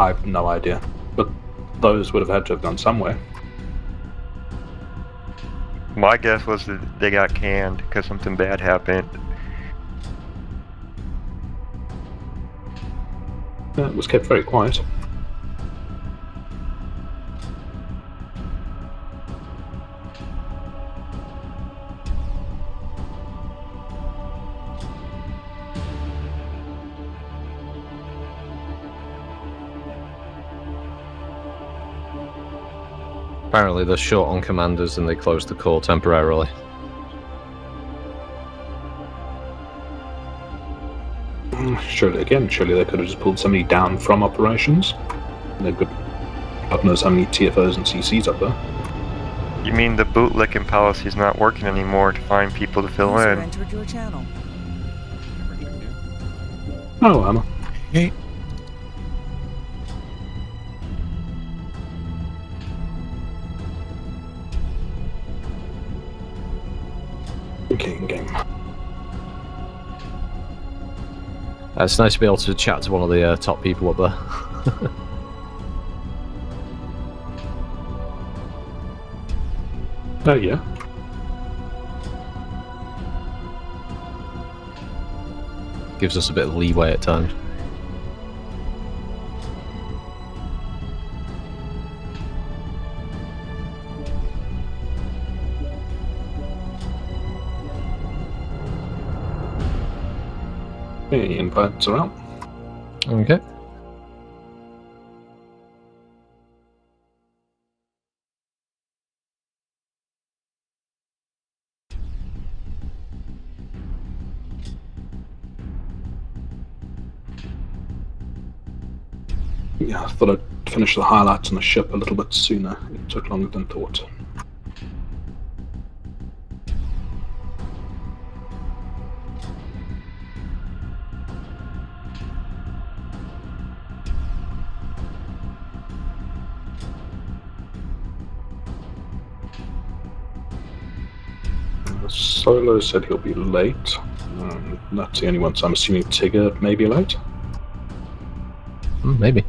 I have no idea. But those would have had to have gone somewhere. My guess was that they got canned because something bad happened. It was kept very quiet. Apparently they're short on commanders and they closed the core temporarily. Surely they could have just pulled somebody down from operations. They've got God knows how many TFOs and CCs up there. You mean the bootlicking policy is not working anymore to find people to fill User in? entered your channel. Oh, Emma. Hey. Okay, in game. It's nice to be able to chat to one of the top people up there. Oh, yeah. Gives us a bit of leeway at times. Okay, invites are out. Okay. Yeah, I thought I'd finish the highlights on the ship a little bit sooner. It took longer than thought. Solo said he'll be late. That's the only one, so I'm assuming Tigger may be late. Maybe.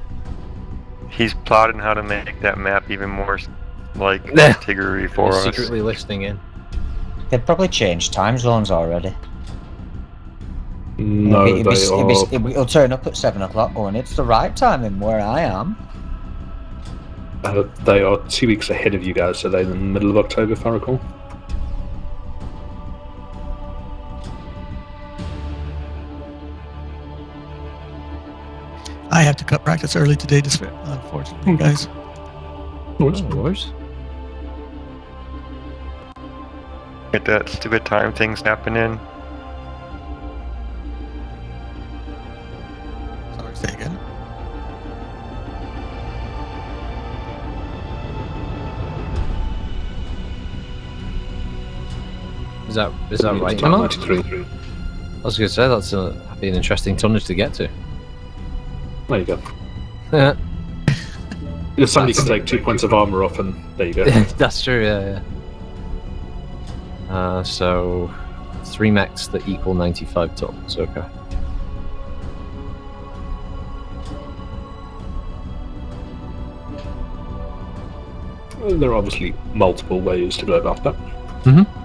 He's plotting how to make that map even more like Yeah. Tiggery for He's us. secretly listening in. They've probably changed time zones already. No, It'll turn up at 7 o'clock going, it's the right time in where I am. they are 2 weeks ahead of you guys, so they're in the middle of October, if I recall. I have to cut practice early today, just unfortunately, guys. No worries. No worries. Get that stupid time things happening. Sorry, say again. Is that right, It's Mark? 93. I was going to say that's be an interesting tonnage to get to. There you go. Yeah, If somebody can take 2 points of armor off, and there you go. that's true. Yeah. So 3 mechs that equal 95 tons. Okay. There are obviously multiple ways to go about that. Mm-hmm.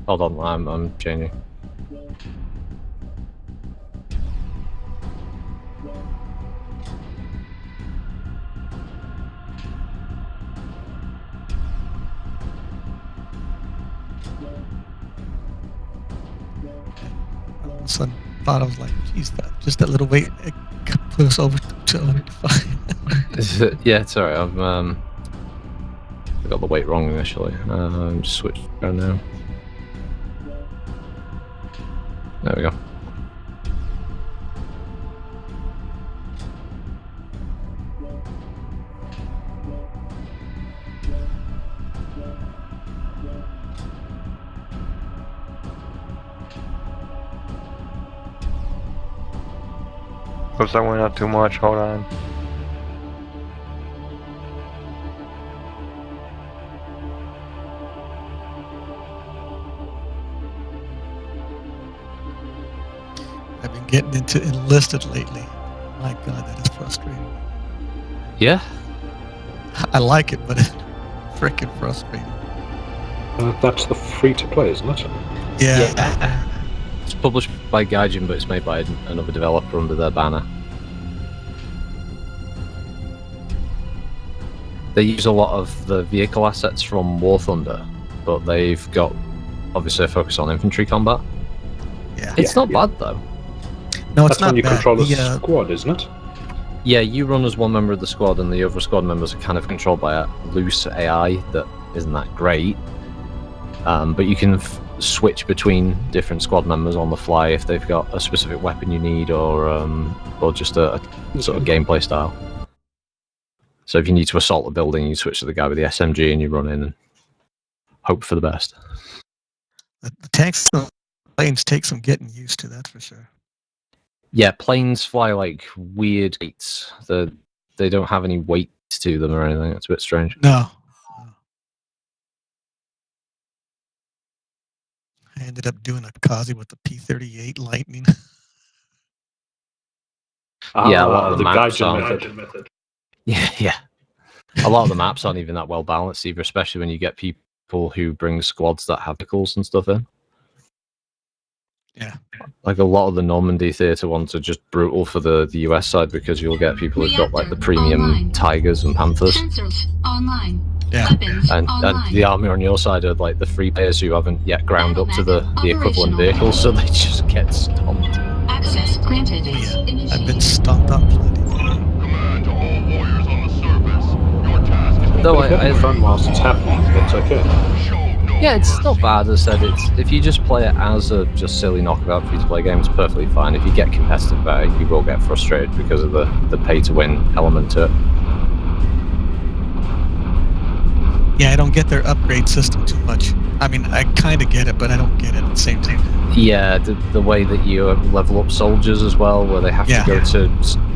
Hold on, I'm changing. All of a sudden, thought I was like, geez, just that little weight it put us over to 5. Yeah, sorry, I've got got the weight wrong initially. Switch around now. There we go. Oops, that went up too much. Hold on. I've been getting into enlisted lately. My God, that is frustrating. Yeah. I like it, but it's freaking frustrating. That's the free-to-play, isn't it? Yeah. It's published by Gaijin, but it's made by another developer under their banner. They use a lot of the vehicle assets from War Thunder, but they've got obviously a focus on infantry combat. Yeah. It's not bad though. No, it's That's not when you bad. control a The, squad, isn't it? Yeah, you run as one member of the squad, and the other squad members are kind of controlled by a loose AI that isn't that great. But you can switch between different squad members on the fly if they've got a specific weapon you need, or just a sort of gameplay style. So if you need to assault a building, you switch to the guy with the SMG and you run in and hope for the best. the tanks and planes take some getting used to, that's for sure. Yeah, planes fly like weird gates. They don't have any weight to them or anything. It's a bit strange. No. I ended up doing a Kazi with the P-38 Lightning. Yeah, a lot of the maps Gaijin aren't. method. Yeah. A lot of the maps aren't even that well balanced either, especially when you get people who bring squads that have vehicles and stuff in. Yeah. Like a lot of the Normandy theatre ones are just brutal for the US side because you'll get people who've got like the premium Tigers and Panthers. Online. Yeah. And the army on your side are like the free players who haven't yet ground up to the equivalent vehicles, so they just get stomped. Access granted. Oh, yeah. I've been stomped on plenty. Command to all warriors on the surface. Your task is Though It's having fun whilst it's happening. It's okay. yeah, it's not bad. As I said, it's if you just play it as a just silly knockabout free-to-play game, it's perfectly fine. If you get competitive about it, you will get frustrated because of the pay-to-win element to it. Yeah, I don't get their upgrade system too much. I mean, I kind of get it, but I don't get it at the same time. Yeah, the way that you level up soldiers as well, where they have to go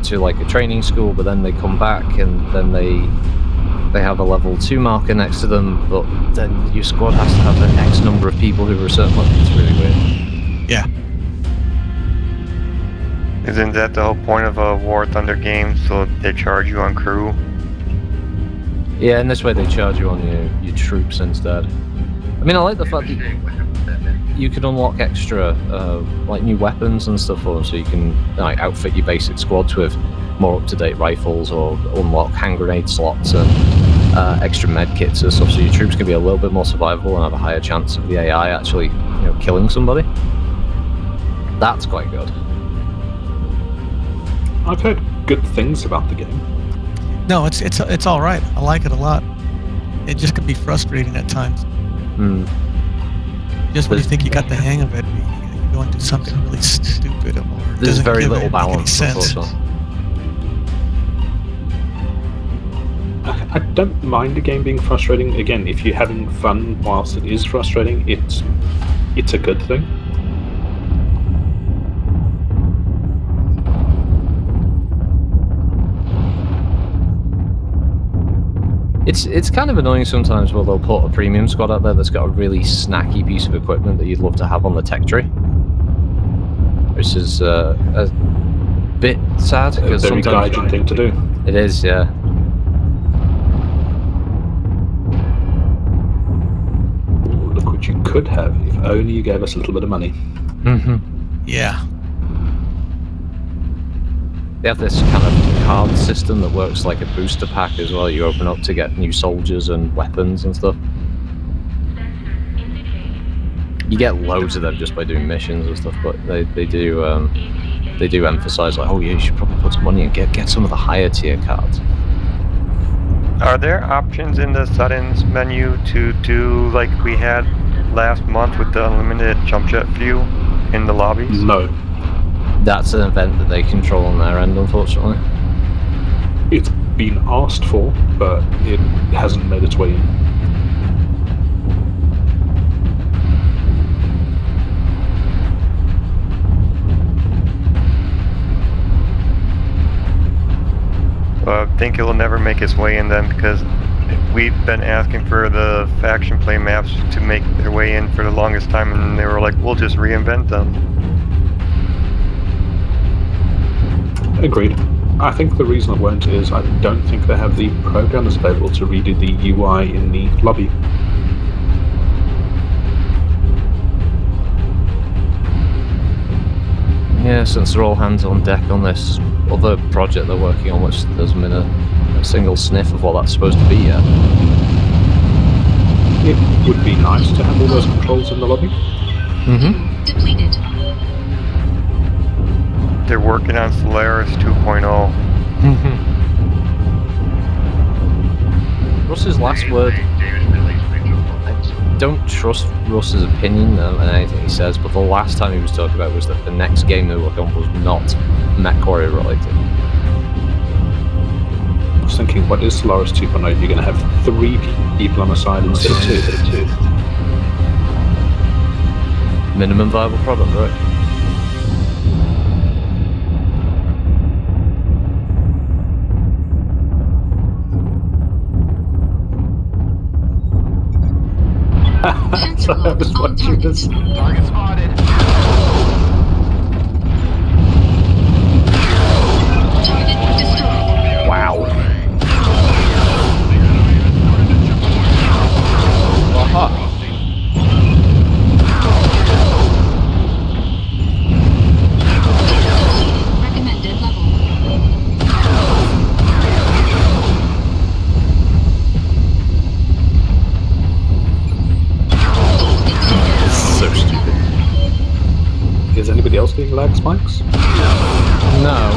to like a training school, but then they come back and then they have a level 2 marker next to them, but then your squad has to have an X number of people who are a certain level. It's really weird. Yeah. Isn't that the whole point of a War Thunder game? So they charge you on crew? Yeah, and this way they charge you on your troops instead. I mean, I like the fact that you can unlock extra like new weapons and stuff for them, so you can like outfit your basic squads with more up-to-date rifles or unlock hand grenade slots and extra med kits and stuff, so your troops can be a little bit more survivable and have a higher chance of the AI actually killing somebody. That's quite good. I've heard good things about the game. No, it's all right. I like it a lot. It just can be frustrating at times. Just when you think you got the hang of it, you go and do something really stupid or There's doesn't very give little it make any balance, sense. unfortunately. I don't mind a game being frustrating. Again, if you're having fun whilst it is frustrating, it's a good thing. It's kind of annoying sometimes where they'll put a premium squad out there that's got a really snacky piece of equipment that you'd love to have on the tech tree, which is a bit sad because A very sometimes Gaijin thing to do. it is, yeah. Ooh, look what you could have if only you gave us a little bit of money. Yeah. They have this kind of card system that works like a booster pack as well. You open up to get new soldiers and weapons and stuff. You get loads of them just by doing missions and stuff, but they do emphasize like, oh yeah, you should probably put some money and get some of the higher tier cards. Are there options in the settings menu to do like we had last month with the unlimited jump jet fuel in the lobbies? No. That's an event that they control on their end, unfortunately. It's been asked for, but it hasn't made its way in. I think it will never make its way in then because we've been asking for the faction play maps to make their way in for the longest time, and they were like, we'll just reinvent them. Agreed. I think the reason it won't is I don't think they have the programmers available to redo the UI in the lobby. Yeah, since they're all hands on deck on this other project they're working on, which there hasn't been a single sniff of what that's supposed to be yet. It would be nice to have all those controls in the lobby. Mm-hmm. Depleted. They're working on Solaris 2.0. Russ's last word. I don't trust Russ's opinion in anything he says, but the last time he was talking about was that the next game they were working on was not MechWarrior related. I was thinking, what is Solaris 2.0? You're going to have 3 people on a side instead of 2. Minimum viable product, right? So I was watching this. Target spotted. Target destroyed. Wow. Recommended level. So stupid. Is anybody else getting lag spikes? No.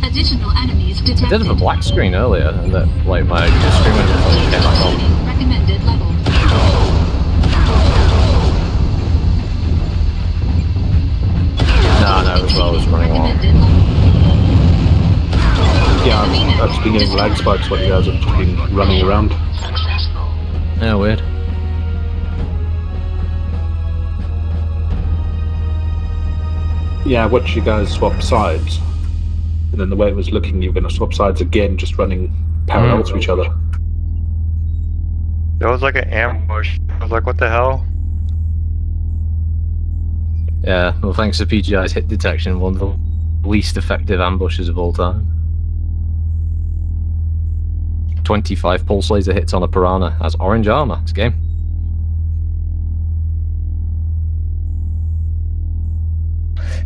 Additional enemies detected. I did have a black screen earlier, and that, like, my screen went came back on. Recommended level. No, it was while I was running along. Recommended level. Yeah, I've just been getting lag spikes while you guys have just been running around. Yeah, weird. Yeah, I watched you guys swap sides. And then the way it was looking, you were going to swap sides again, just running parallel to each other. There was like an ambush. I was like, what the hell? Yeah, well, thanks to PGI's hit detection, one of the least effective ambushes of all time. 25 pulse laser hits on a piranha has orange armor. It's game.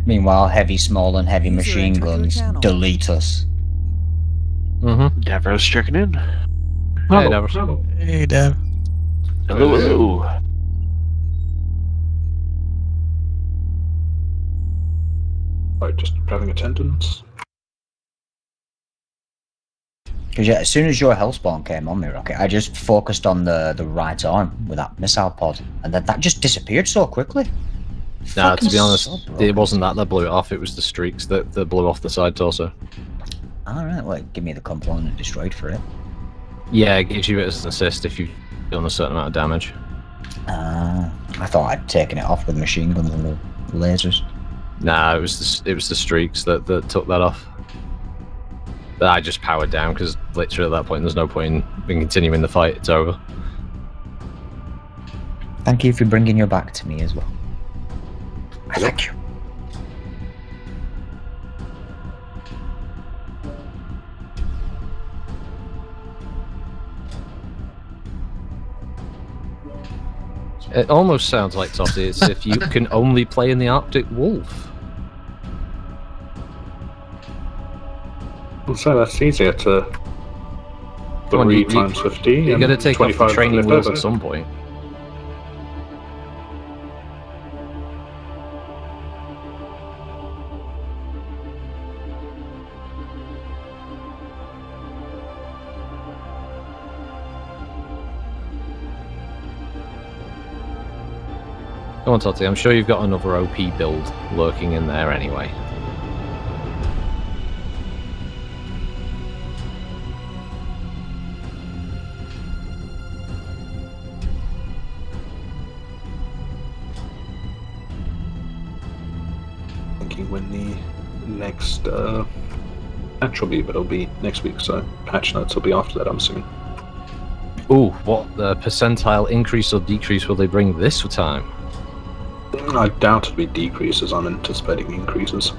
Meanwhile, heavy small and heavy machine guns delete us. Mm-hmm. Davros checking in. Hey, Davros. Hey, Dev. Hello. Like, just having attendance. Because as soon as your hellspawn came on me, Rocket, I just focused on the right arm with that missile pod, and then that just disappeared so quickly. Nah, to be Fucking honest, so broken. it wasn't that blew it off, it was the streaks that blew off the side torso. Alright, well, give me the component destroyed for it. Yeah, it gives you it as an assist if you've done a certain amount of damage. I thought I'd taken it off with machine guns and the lasers. Nah, it was the streaks that took that off. That I just powered down because literally at that point there's no point in continuing the fight. It's over. Thank you for bringing your back to me as well. I thank you. It almost sounds like, Topsy, it's if you can only play in the Arctic Wolf. So that's easier to... Come on, 3 times 50 You're and going to take off the 25 training left wheels over. at some point. Come on, Totty. I'm sure you've got another OP build lurking in there anyway. Thinking when the next patch will be, but it'll be next week, so patch notes will be after that, I'm assuming. Ooh, what percentile increase or decrease will they bring this time? I doubt it'll be decreases, I'm anticipating increases.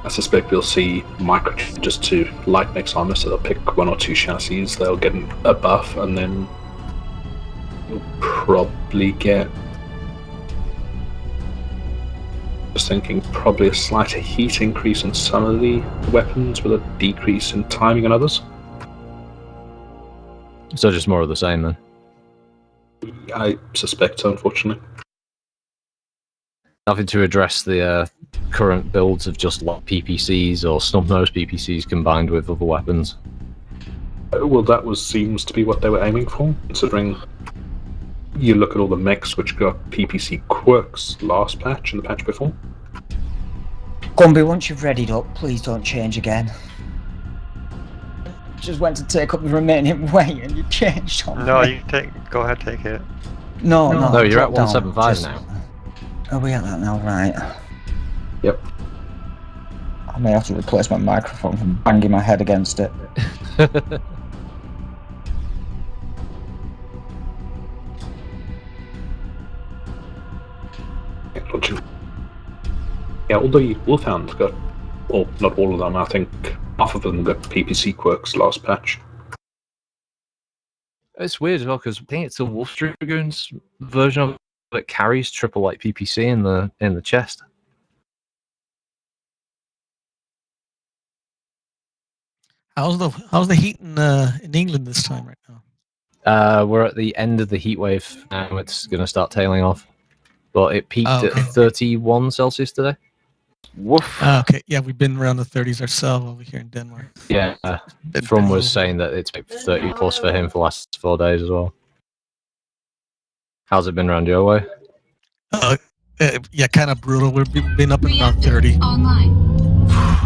I suspect we'll see micro changes to light mix armor, so they'll pick 1 or 2 chassis, they'll get a buff, and then you'll probably get, just thinking, probably a slight heat increase on some of the weapons with a decrease in timing on others. So just more of the same then? I suspect so, unfortunately. Nothing to address the current builds of just like PPCs or snub-nosed PPCs combined with other weapons. Well, that seems to be what they were aiming for, considering you look at all the mechs which got PPC quirks last patch and the patch before. Gumby, once you've readied up, please don't change again. Just went to take up the remaining weight and you changed on No, me. you go ahead, take it. No, No, you're at drop down, 175 just- now. Are we at that now? Right. Yep. I may have to replace my microphone from banging my head against it. Yeah, all the Wolfhounds got, well, not all of them, I think half of them got PPC quirks last patch. It's weird as well because I think it's the Wolf Dragoons version of it that carries triple light PPC in the chest. How's the heat in England this time right now? We're at the end of the heat wave now. It's going to start tailing off, but it peaked Oh, at okay. 31 Celsius today. Woof. Okay, yeah, we've been around the 30s ourselves over here in Denmark. Yeah, Been From pretty was low. saying that it's 30 plus for him for the last 4 days as well. How's it been around your way? Yeah, kind of brutal. We've been up and around 30. Online.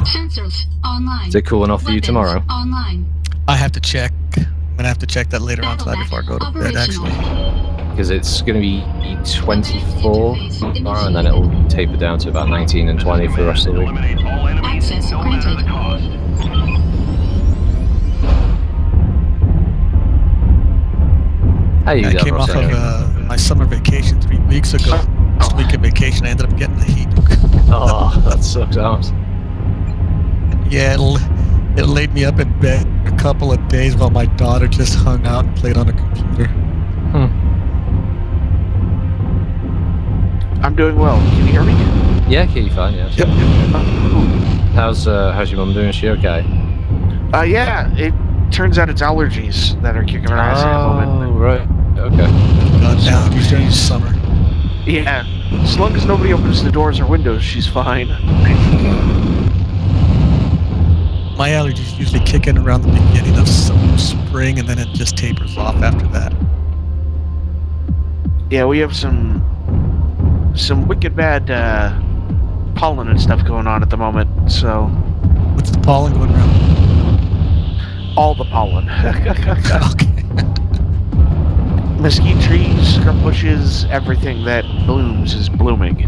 Sensors online. Is it cool enough for you Weapons tomorrow? Online. I have to check. I'm gonna have to check that later on tonight before I go to bed. Actually, Because it's going to be 24 tomorrow, and then it'll taper down to about 19 and 20 for the rest of the week. Eliminate all enemies, Access no matter the granted. cost. How you I doing, came off Rosanna? of my summer vacation 3 weeks ago. Last week of vacation, I ended up getting the heat. Oh, that sucks arms. Yeah, it laid me up in bed a couple of days while my daughter just hung out and played on a computer. I'm doing well. Can you hear me? Yeah, okay, fine, yeah. Yep. How's your mum doing? Is she okay? Yeah. It turns out it's allergies that are kicking her ass at the moment. Right. Okay. God, allergies during the summer. Yeah. As long as nobody opens the doors or windows, she's fine. My allergies usually kick in around the beginning of spring, and then it just tapers off after that. Yeah, we have some wicked bad pollen and stuff going on at the moment. So What's the pollen going around? all the pollen. Okay. Mesquite trees, scrub bushes, everything that blooms is blooming.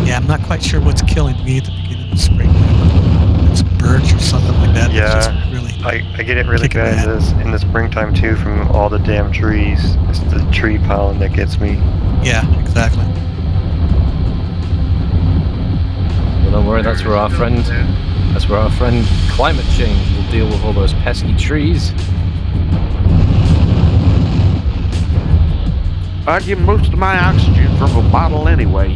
Yeah, I'm not quite sure what's killing me at the beginning of spring. It's birch or something like that. Yeah. It's just really. I get it really Kicking bad in the springtime too from all the damn trees. It's the tree pollen that gets me. Yeah, exactly. Well, don't worry. That's where our friend climate change will deal with all those pesky trees. I get most of my oxygen from a bottle anyway.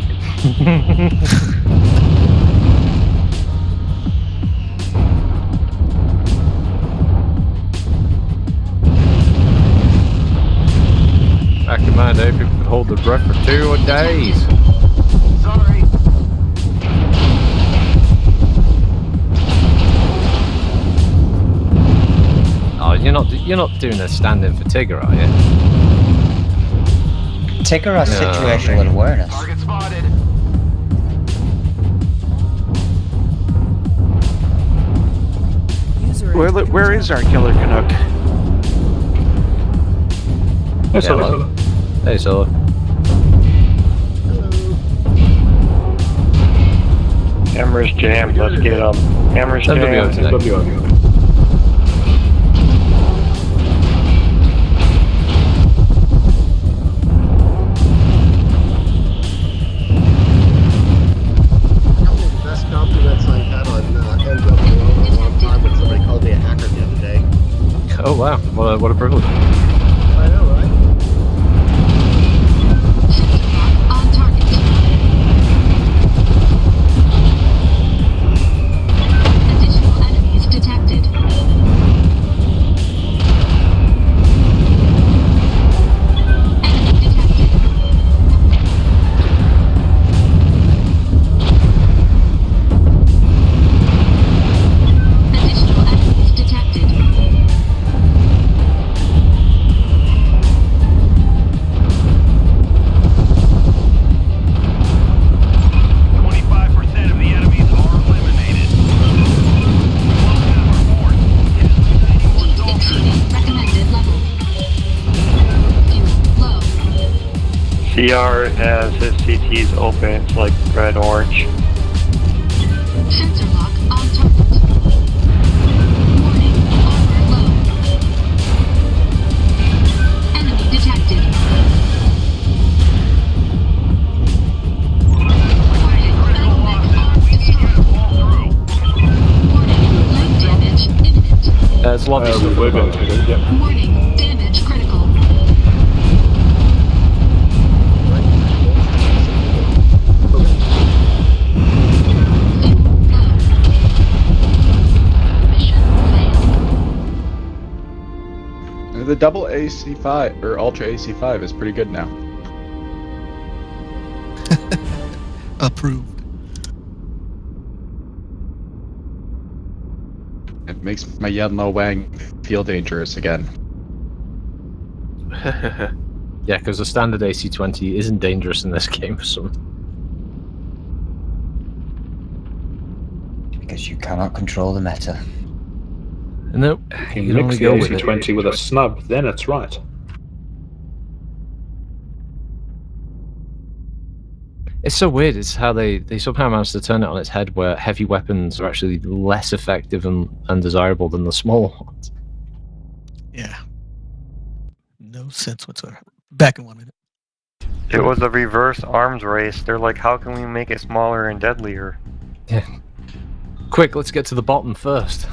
Back in my day, people could hold their breath for 2 days. Sorry. Oh, you you're not doing a stand-in for Tigger, are you? Tigger has situational awareness. Target spotted. Where is our killer Canuck? Hey, Solo. hello. Hey, Solo. Hammer's jammed. Let's get him. Hammer's MWO jammed. today. MWO. Probably the best compliments I had on MWO in a long time when somebody called me a hacker the other day. Oh wow, what a privilege. I know, right? Sensor lock on target. Additional enemies detected. Enemy detected. Additional enemies detected. Of the enemies are eliminated. Heat exceeding recommended level. Fuel low. CR has his CTs open. It's like red, orange. Sensor lock on target. Warning, armor low. Enemy detected. Warning, battle mech arm destroyed. Warning, leg damage imminent. It's lobby stuff We're at the going moment. to yeah. Warning, damage critical. Fuel low. Mission failed. The double AC5 or Ultra AC5 is pretty good now. Approved. It makes my yellow wang feel dangerous again. Yeah, because the standard AC-20 isn't dangerous in this game for some. Because you cannot control the meta. Nope, You you can only mix the go with it. AC-20 with a snub, then it's right. It's so weird. It's how they somehow managed to turn it on its head, where heavy weapons are actually less effective and undesirable than the small ones. Yeah. No sense whatsoever. Back in 1 minute. It was a reverse arms race. They're like, how can we make it smaller and deadlier? Yeah. Quick, let's get to the bottom first.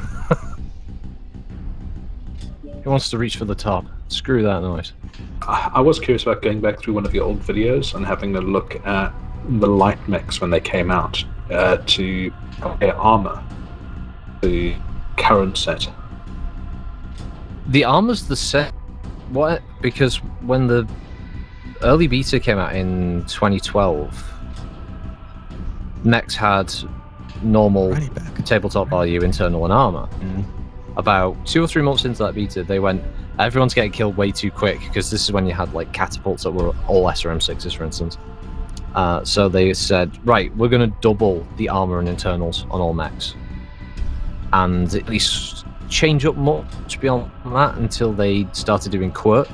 Who wants to reach for the top? Screw that noise. I was curious about going back through one of your old videos and having a look at the light mechs when they came out to compare armor to current set. The armor's the set. What? Because when the early beta came out in 2012, mechs had normal Running back. tabletop value, internal, and armor. About 2 or 3 months into that beta, they went, everyone's getting killed way too quick, because this is when you had like catapults that were all SRM6s, for instance. So they said, right, we're going to double the armor and internals on all mechs, and at least change up much beyond that until they started doing quirt.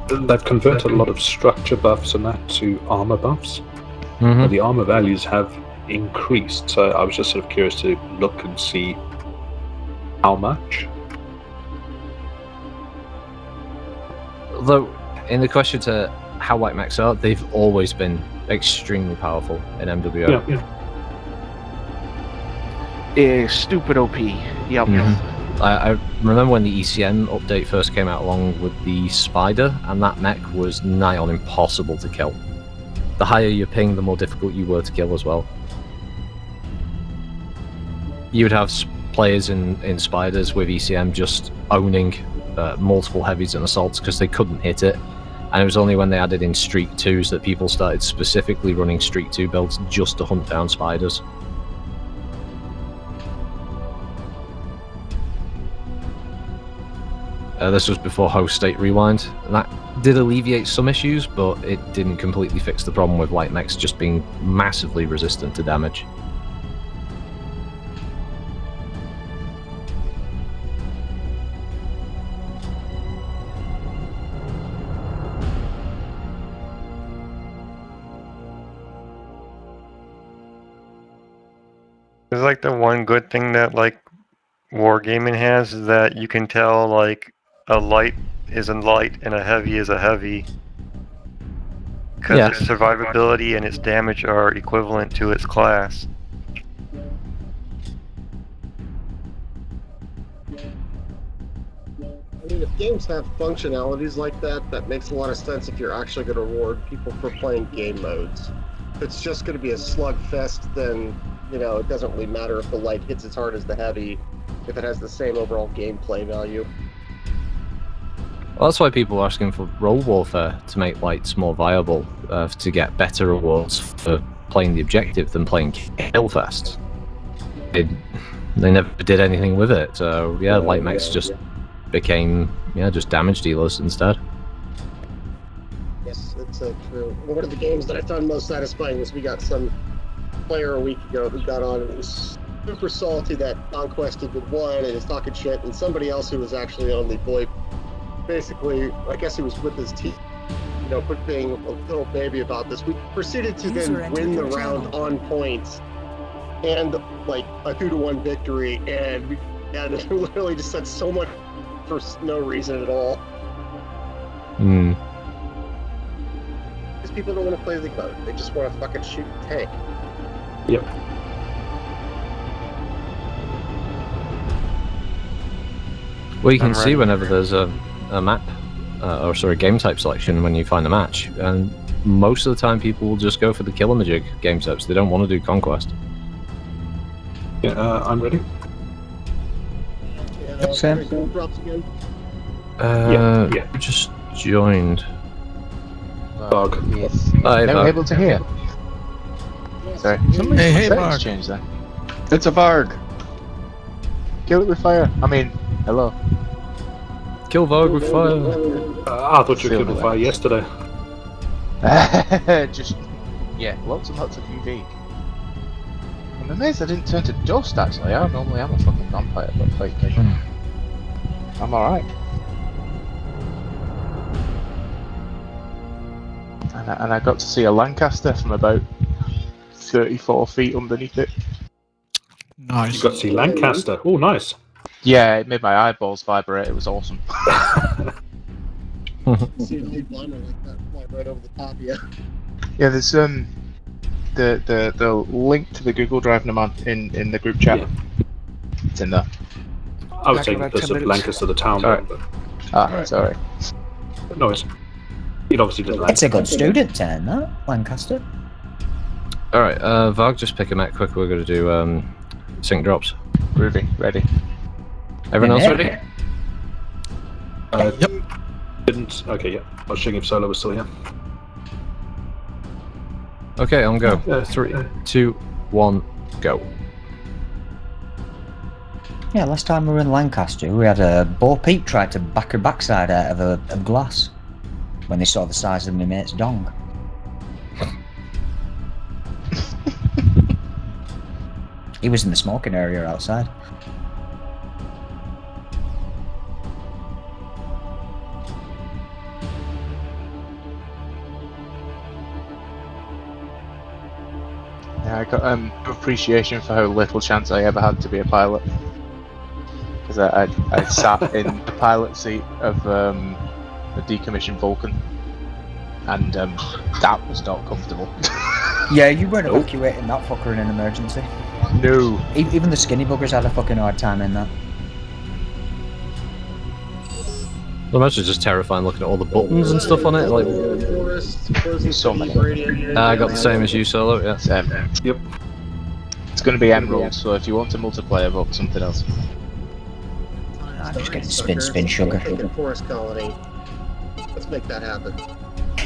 They've converted a lot of structure buffs and that to armor buffs. Mm-hmm. But the armor values have increased, so I was just sort of curious to look and see how much. Though, in the question to how white mechs are, they've always been extremely powerful in MWO. Yeah, yeah. Stupid OP. Yep. I remember when the ECM update first came out along with the Spider, and that mech was nigh on impossible to kill. The higher your ping, the more difficult you were to kill as well. You would have players in Spiders with ECM just owning multiple heavies and assaults because they couldn't hit it. And it was only when they added in Streak 2s that people started specifically running Streak 2 builds just to hunt down Spiders. This was before host state rewind. And that did alleviate some issues, but it didn't completely fix the problem with light mechs just being massively resistant to damage. It's like the one good thing that like wargaming has is that you can tell like a light is a light and a heavy is a heavy. Because Yeah. its survivability and its damage are equivalent to its class. I mean, if games have functionalities like that, that makes a lot of sense if you're actually going to reward people for playing game modes. If it's just going to be a slugfest, then, you know, it doesn't really matter if the light hits as hard as the heavy, if it has the same overall gameplay value. Well, that's why people are asking for role warfare to make lights more viable, to get better rewards for playing the objective than playing Killfest. They never did anything with it, so yeah, light mechs just became just damage dealers instead. Yes, it's true. One of the games that I found most satisfying was we got some player a week ago who got on and was super salty that Conquest had been won and is talking shit, and somebody else who was actually on the VoIP, basically, I guess he was with his team, you know, being a little baby about this. We proceeded to then win the round on points and like a 2-1 victory, and we had literally just said so much for no reason at all. Because people don't want to play the mode, they just want to fucking shoot a tank. Yep. Well, you can see whenever there's a map, game type selection when you find a match, and most of the time people will just go for the kill-a-majig game types. They don't want to do Conquest. Yeah, I'm ready. Yeah, Sam? drops again. Yeah. Just joined. Bug. Yes. Hi, They were Bug. able to hear. Sorry. Hey, Settings Mark. changed there. It's a Varg. Kill it with fire. I mean, hello. Kill Vogue with fire. I thought you were killed with fire yesterday. Just, yeah, lots and lots of UV. I'm amazed I didn't turn to dust actually. I normally am a fucking vampire, but like, I'm alright. And I got to see a Lancaster from about 34 feet underneath it. Nice. You got to see Lancaster. Oh, nice. Yeah, it made my eyeballs vibrate. It was awesome. See a big bomber like that fly right over the top of you. Yeah, there's the link to the Google Drive in the group chat. Yeah. It's in there. I was Back in taking about this 10 of minutes. Lancaster, the town. Alright. But Sorry. no, it obviously didn't It's a good student turn, that, Lancaster. Alright, Varg, just pick a mech quick. We're going to do sync drops. Groovy, ready. Everyone else Yeah. ready? Yep. Didn't. Okay, yeah. I was checking if Solo was still here. Okay, on go. 3, 2, 1, go. Yeah, last time we were in Lancaster, we had a Bo Peep tried to back her backside out of glass when they saw the size of my mate's dong. He was in the smoking area outside. Yeah, I got appreciation for how little chance I ever had to be a pilot. Because I sat in the pilot seat of a decommissioned Vulcan, and that was not comfortable. Yeah, you weren't evacuating that fucker in an emergency. No. Even the skinny buggers had a fucking hard time in that. I'm actually just terrifying looking at all the buttons and stuff on it. Like, So many. I got the same as you, Solo. Yeah. Yep. It's going to be Emerald, so if you want a multiplayer, vote something else. I'm just getting spin, sugar. Forest colony. Let's make that happen.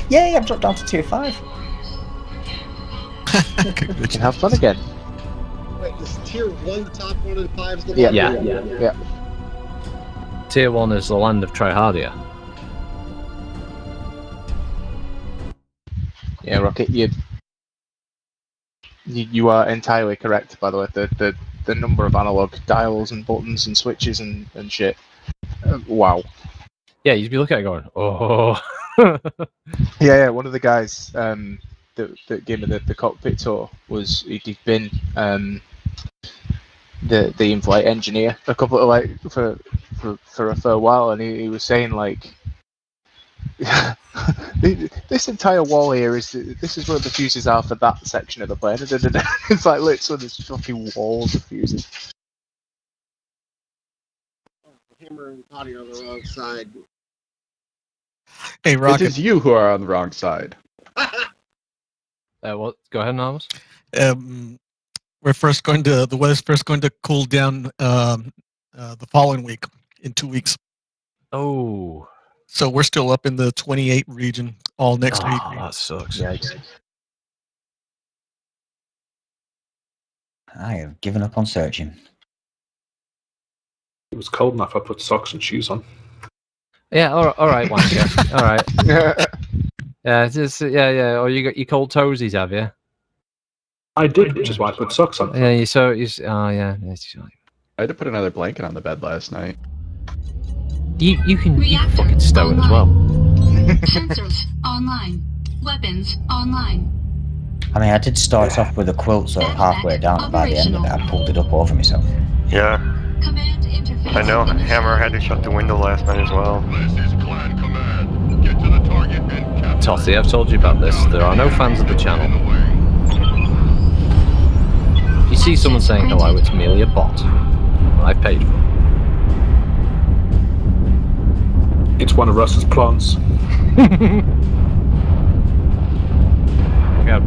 Yay, I've dropped down to tier 5. You can have fun again. Wait, is tier 1 the top one and 5's the Yeah. bottom? Yeah. Tier 1 is the land of Trihardia. Yeah, Rocket, you are entirely correct, by the way. The number of analog dials and buttons and switches and shit. Wow. Yeah, you'd be looking at it going, oh. Yeah, one of the guys that gave me the cockpit tour was he'd been the in-flight engineer a couple of for a while, and he was saying like this entire wall here is where the fuses are for that section of the plane. It's like literally there's fucking walls of fuses. Hammer and Potty are on the wrong side. Hey, It Rocket. is you who are on the wrong side. What? Go ahead, Narmus. We're first going to the weather's first going to cool down the following week in 2 weeks. Oh. So we're still up in the 28 region all next week. That sucks. Yikes. I have given up on searching. It was cold enough. I put socks and shoes on. Yeah, all right, wanker. All right. Yeah, yeah. Or you got your cold toesies, have you? I did, which is why I put socks on. Yeah, oh yeah. I had to put another blanket on the bed last night. You can Reactor fucking stow it as well. Sensors online. Weapons online. I mean, I did start off with a quilt sort of halfway down, and by the end of it, I pulled it up over myself. Yeah, Command interface. I know. Hammer had to shut the window last night as well. This is Clan Command. Get to the target and capture. Tossy, I've told you about this. There are no fans of the channel. If you see someone saying hello, it's merely a bot. I paid for it. It's one of Russ's plants. Okay,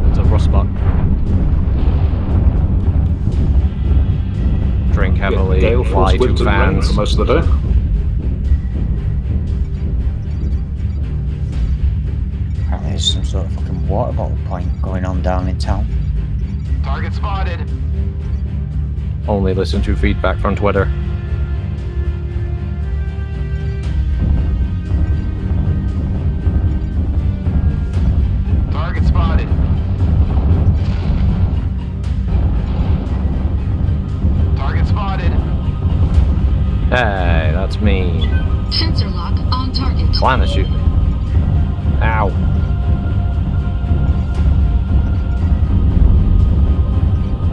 it's a rust bot. Drink heavily, Gale fly force to winds and rain fans. for most of the day. Apparently there's some sort of fucking water bottle point going on down in town. Target spotted. Only listen to feedback from Twitter. Target spotted. Target spotted. Hey, that's me. Sensor lock on target. Trying to shoot me. Ow.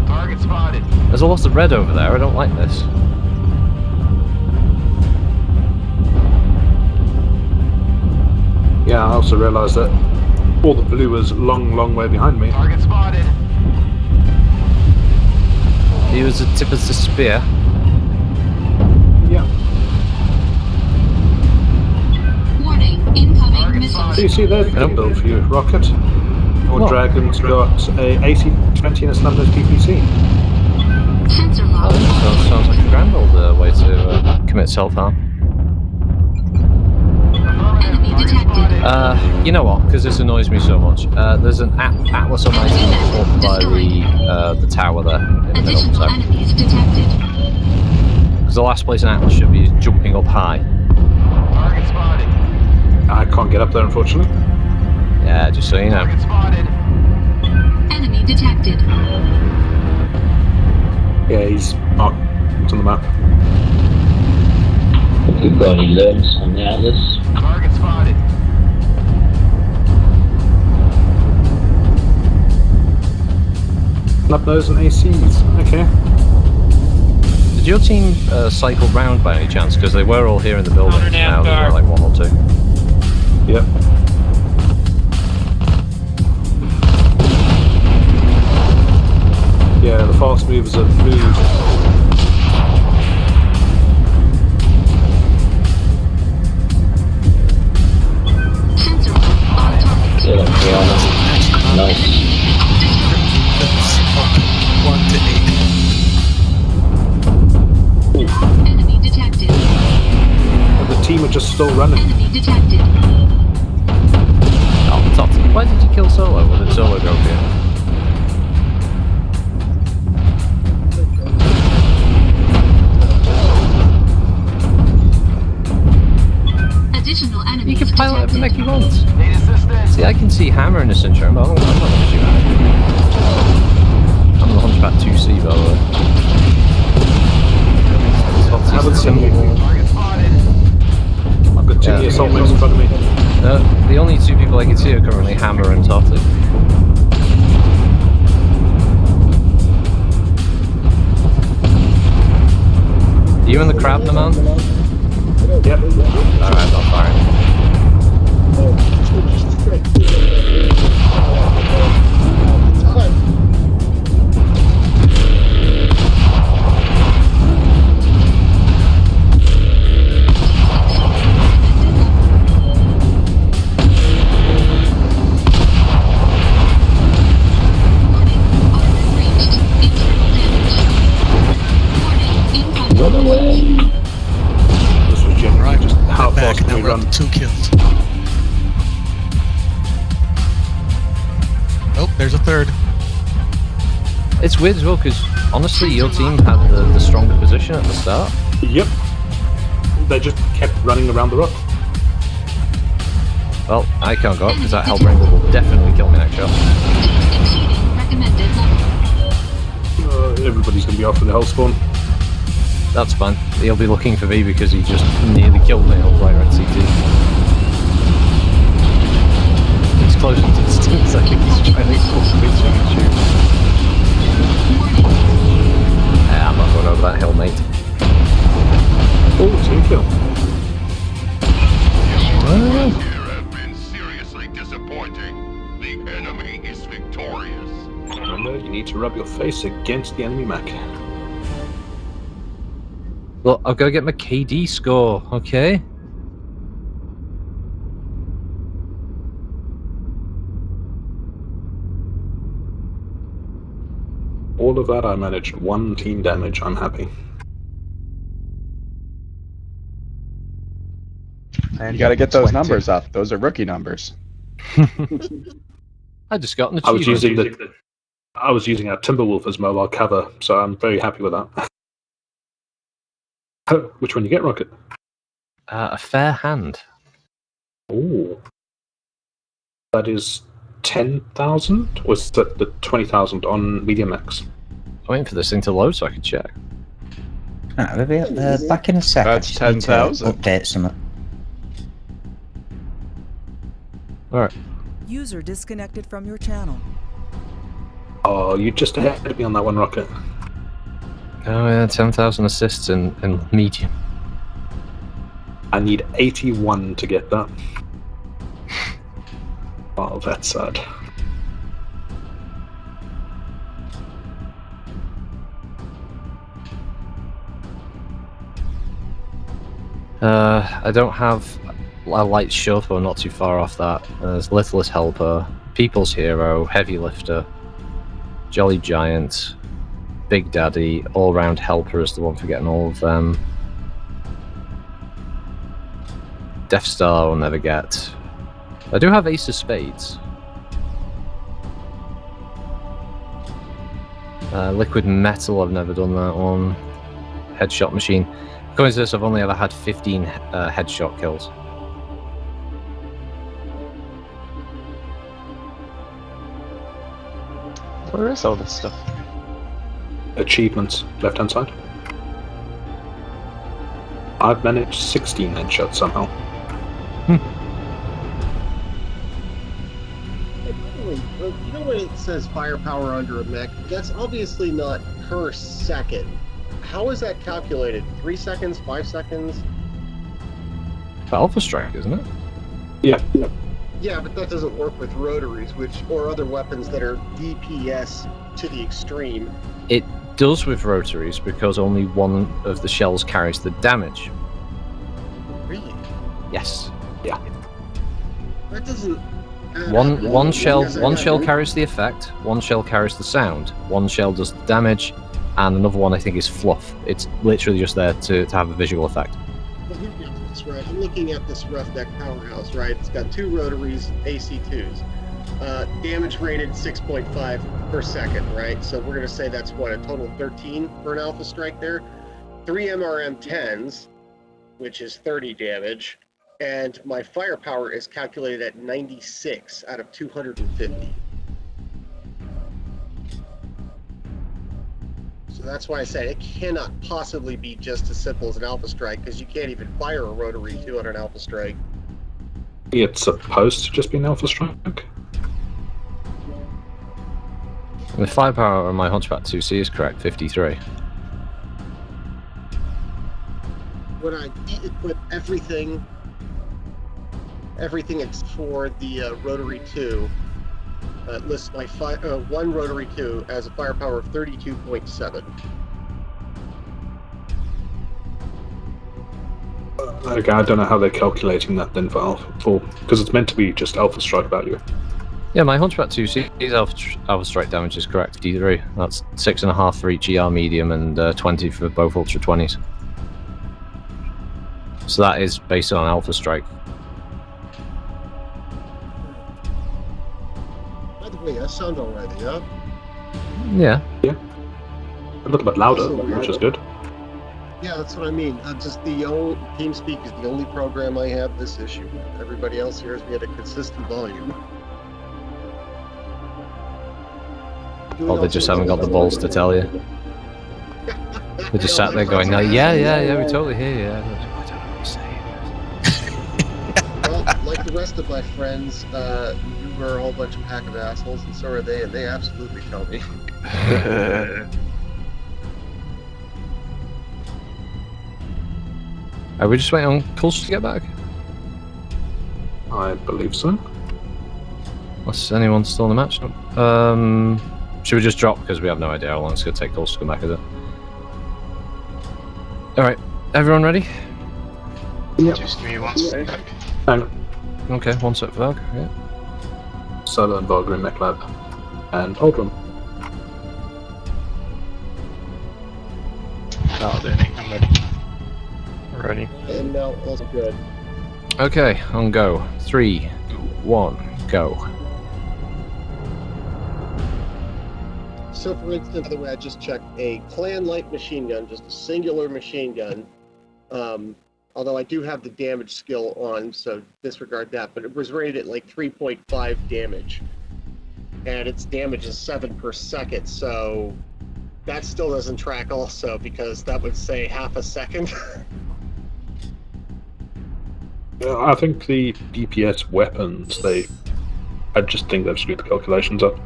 Target spotted. There's a lot of red over there. I don't like this. Yeah, I also realised that all the blue was long way behind me. Target spotted. He was the tip of the spear. Yeah. Warning, incoming missiles. So you see there's the build for you, Rocket. Your What? Dragon's got a 80-20 and a standard PPC. Sensor lock. Oh, sounds like a grand old way to commit self-harm. Enemy detected. You know what? Because this annoys me so much. There's an Atlas on my team up by the tower there in the middle. Additional So, enemies detected. because the last place an Atlas should be is jumping up high. Target spotted. I can't get up there, unfortunately. Yeah, just so you know. Target spotted. Enemy detected. Yeah, he's marked on the map. Have you got any learns on the Atlas? Target spotted. Snub nose and ACs. Okay. Did your team cycle round by any chance? Because they were all here in the building. Now there's only like one or two. Yep. Yeah, the fast movers have moved. Sensor lock on target. Yeah, yeah. Nice. 1 to 8. Enemy detected. The team are just still running. Enemy detected. Oh, Totti, why did you kill Solo? Or did Solo go for you? the mech he wants. See, I can see Hammer in the syndrome, but I'm not going to shoot at him. I'm the Hunchback 2C, by the way. I haven't seen you. I've got two assault mechs in front of me. The only two people I can see are currently Hammer and Totty. Are you in the crab, Naman? Yep. Alright, I'll fire him. Run away! This was generally just how fast can we run? 2 kills. Oh, there's a third. It's weird as well, because honestly, your team had the stronger position at the start. Yep. They just kept running around the rock. Well, I can't go up because that Hellbringer will definitely kill me next shot. Recommended level. Everybody's going to be off with the Hellspawn. That's fine. He'll be looking for me because he just nearly killed me on right red CT. He's close to distance. I think he's trying to pull me swing and shoot. I'm not going over that hill, mate. Oh, team kill. Here have been seriously disappointing. The enemy is victorious. Remember, you need to rub your face against the enemy mech. Well, I've got to get my KD score, okay? All of that I managed 1 team damage. I'm happy. And you got to get those numbers up. Those are rookie numbers. I just got an I achievement. was using our Timberwolf as mobile cover, so I'm very happy with that. Which one you get, Rocket? A fair hand. Oh, that is 10,000, or is that the 20,000 on Medium X? I'm waiting for this thing to load so I can check. We'll be back in a second. That's 10,000. Update something. Alright. User disconnected from your channel. Oh, you just ahead of me on that one, Rocket. Oh yeah, 10,000 assists in medium. I need 81 to get that. Oh, that's sad. I don't have a light chauffeur, not too far off that. There's Littlest Helper, People's Hero, Heavy Lifter, Jolly Giant, Big Daddy, All-Round Helper is the one for getting all of them. Death Star I'll never get. I do have Ace of Spades. Liquid Metal, I've never done that one. Headshot Machine. According to this, I've only ever had 15 headshot kills. Where is all this stuff? Achievements, left-hand side. I've managed 16 headshots somehow. You know when it says firepower under a mech? That's obviously not per second. How is that calculated? 3 seconds? 5 seconds? Alpha Strike, isn't it? Yeah. Yeah, but that doesn't work with rotaries, or other weapons that are DPS to the extreme. It does with rotaries because only one of the shells carries the damage. Really? Yes. Yeah. That doesn't. One shell carries the effect, one shell carries the sound, one shell does the damage, and another one I think is fluff. It's literally just there to have a visual effect. That's right. I'm looking at this rough deck powerhouse, right? It's got 2 rotaries, AC2s. Damage rated 6.5 per second, right? So we're going to say that's what, a total of 13 for an Alpha Strike there. 3 MRM 10s, which is 30 damage. and my firepower is calculated at 96 out of 250. So that's why I said it cannot possibly be just as simple as an Alpha Strike, because you can't even fire a Rotary 2 on an Alpha Strike. It's supposed to just be an Alpha Strike. The firepower on my Hunchback 2C is correct, 53. When I equip everything except for the Rotary 2, lists my one Rotary 2 as a firepower of 32.7. Okay, I don't know how they're calculating that then for because it's meant to be just Alpha Strike value. Yeah, my Hunchback 2C's Alpha Strike damage is correct, 53. That's 6.5 for each ER medium and 20 for both Ultra 20s. So that is based on Alpha Strike. By the way, that sounds alright, yeah? Yeah. Yeah. A little bit louder, which is good. Yeah, that's what I mean. Just the old TeamSpeak is the only program I have this issue with. Everybody else hears me at a consistent volume. Or they just haven't got the balls to tell you. They just sat there going, no, yeah, we totally hear you. I don't know what you're saying. Well, like the rest of my friends, you were a whole bunch of pack of assholes, and so are they, and they absolutely tell me. Are we just waiting on Kulsh to get back? I believe so. Unless anyone's still in the match? Should we just drop because we have no idea how long it's going to take Kulsh to come back, is it? Alright, everyone ready? Yep. Just give me 1 sec. Hang on. Okay, 1 sec for Varg, yeah. Solo and Varg in Mech Lab. And Oldram. That'll do, Nick. I'm ready. Ready. And now, also good. Okay, on go. 3, 1, go. So, for instance, by the way, I just checked a clan light machine gun, just a singular machine gun. Although I do have the damage skill on, so disregard that. But it was rated at like 3.5 damage, and its damage is 7 per second. So that still doesn't track, also, because that would say half a second. Yeah, I think the DPS weapons, I just think they've screwed the calculations up.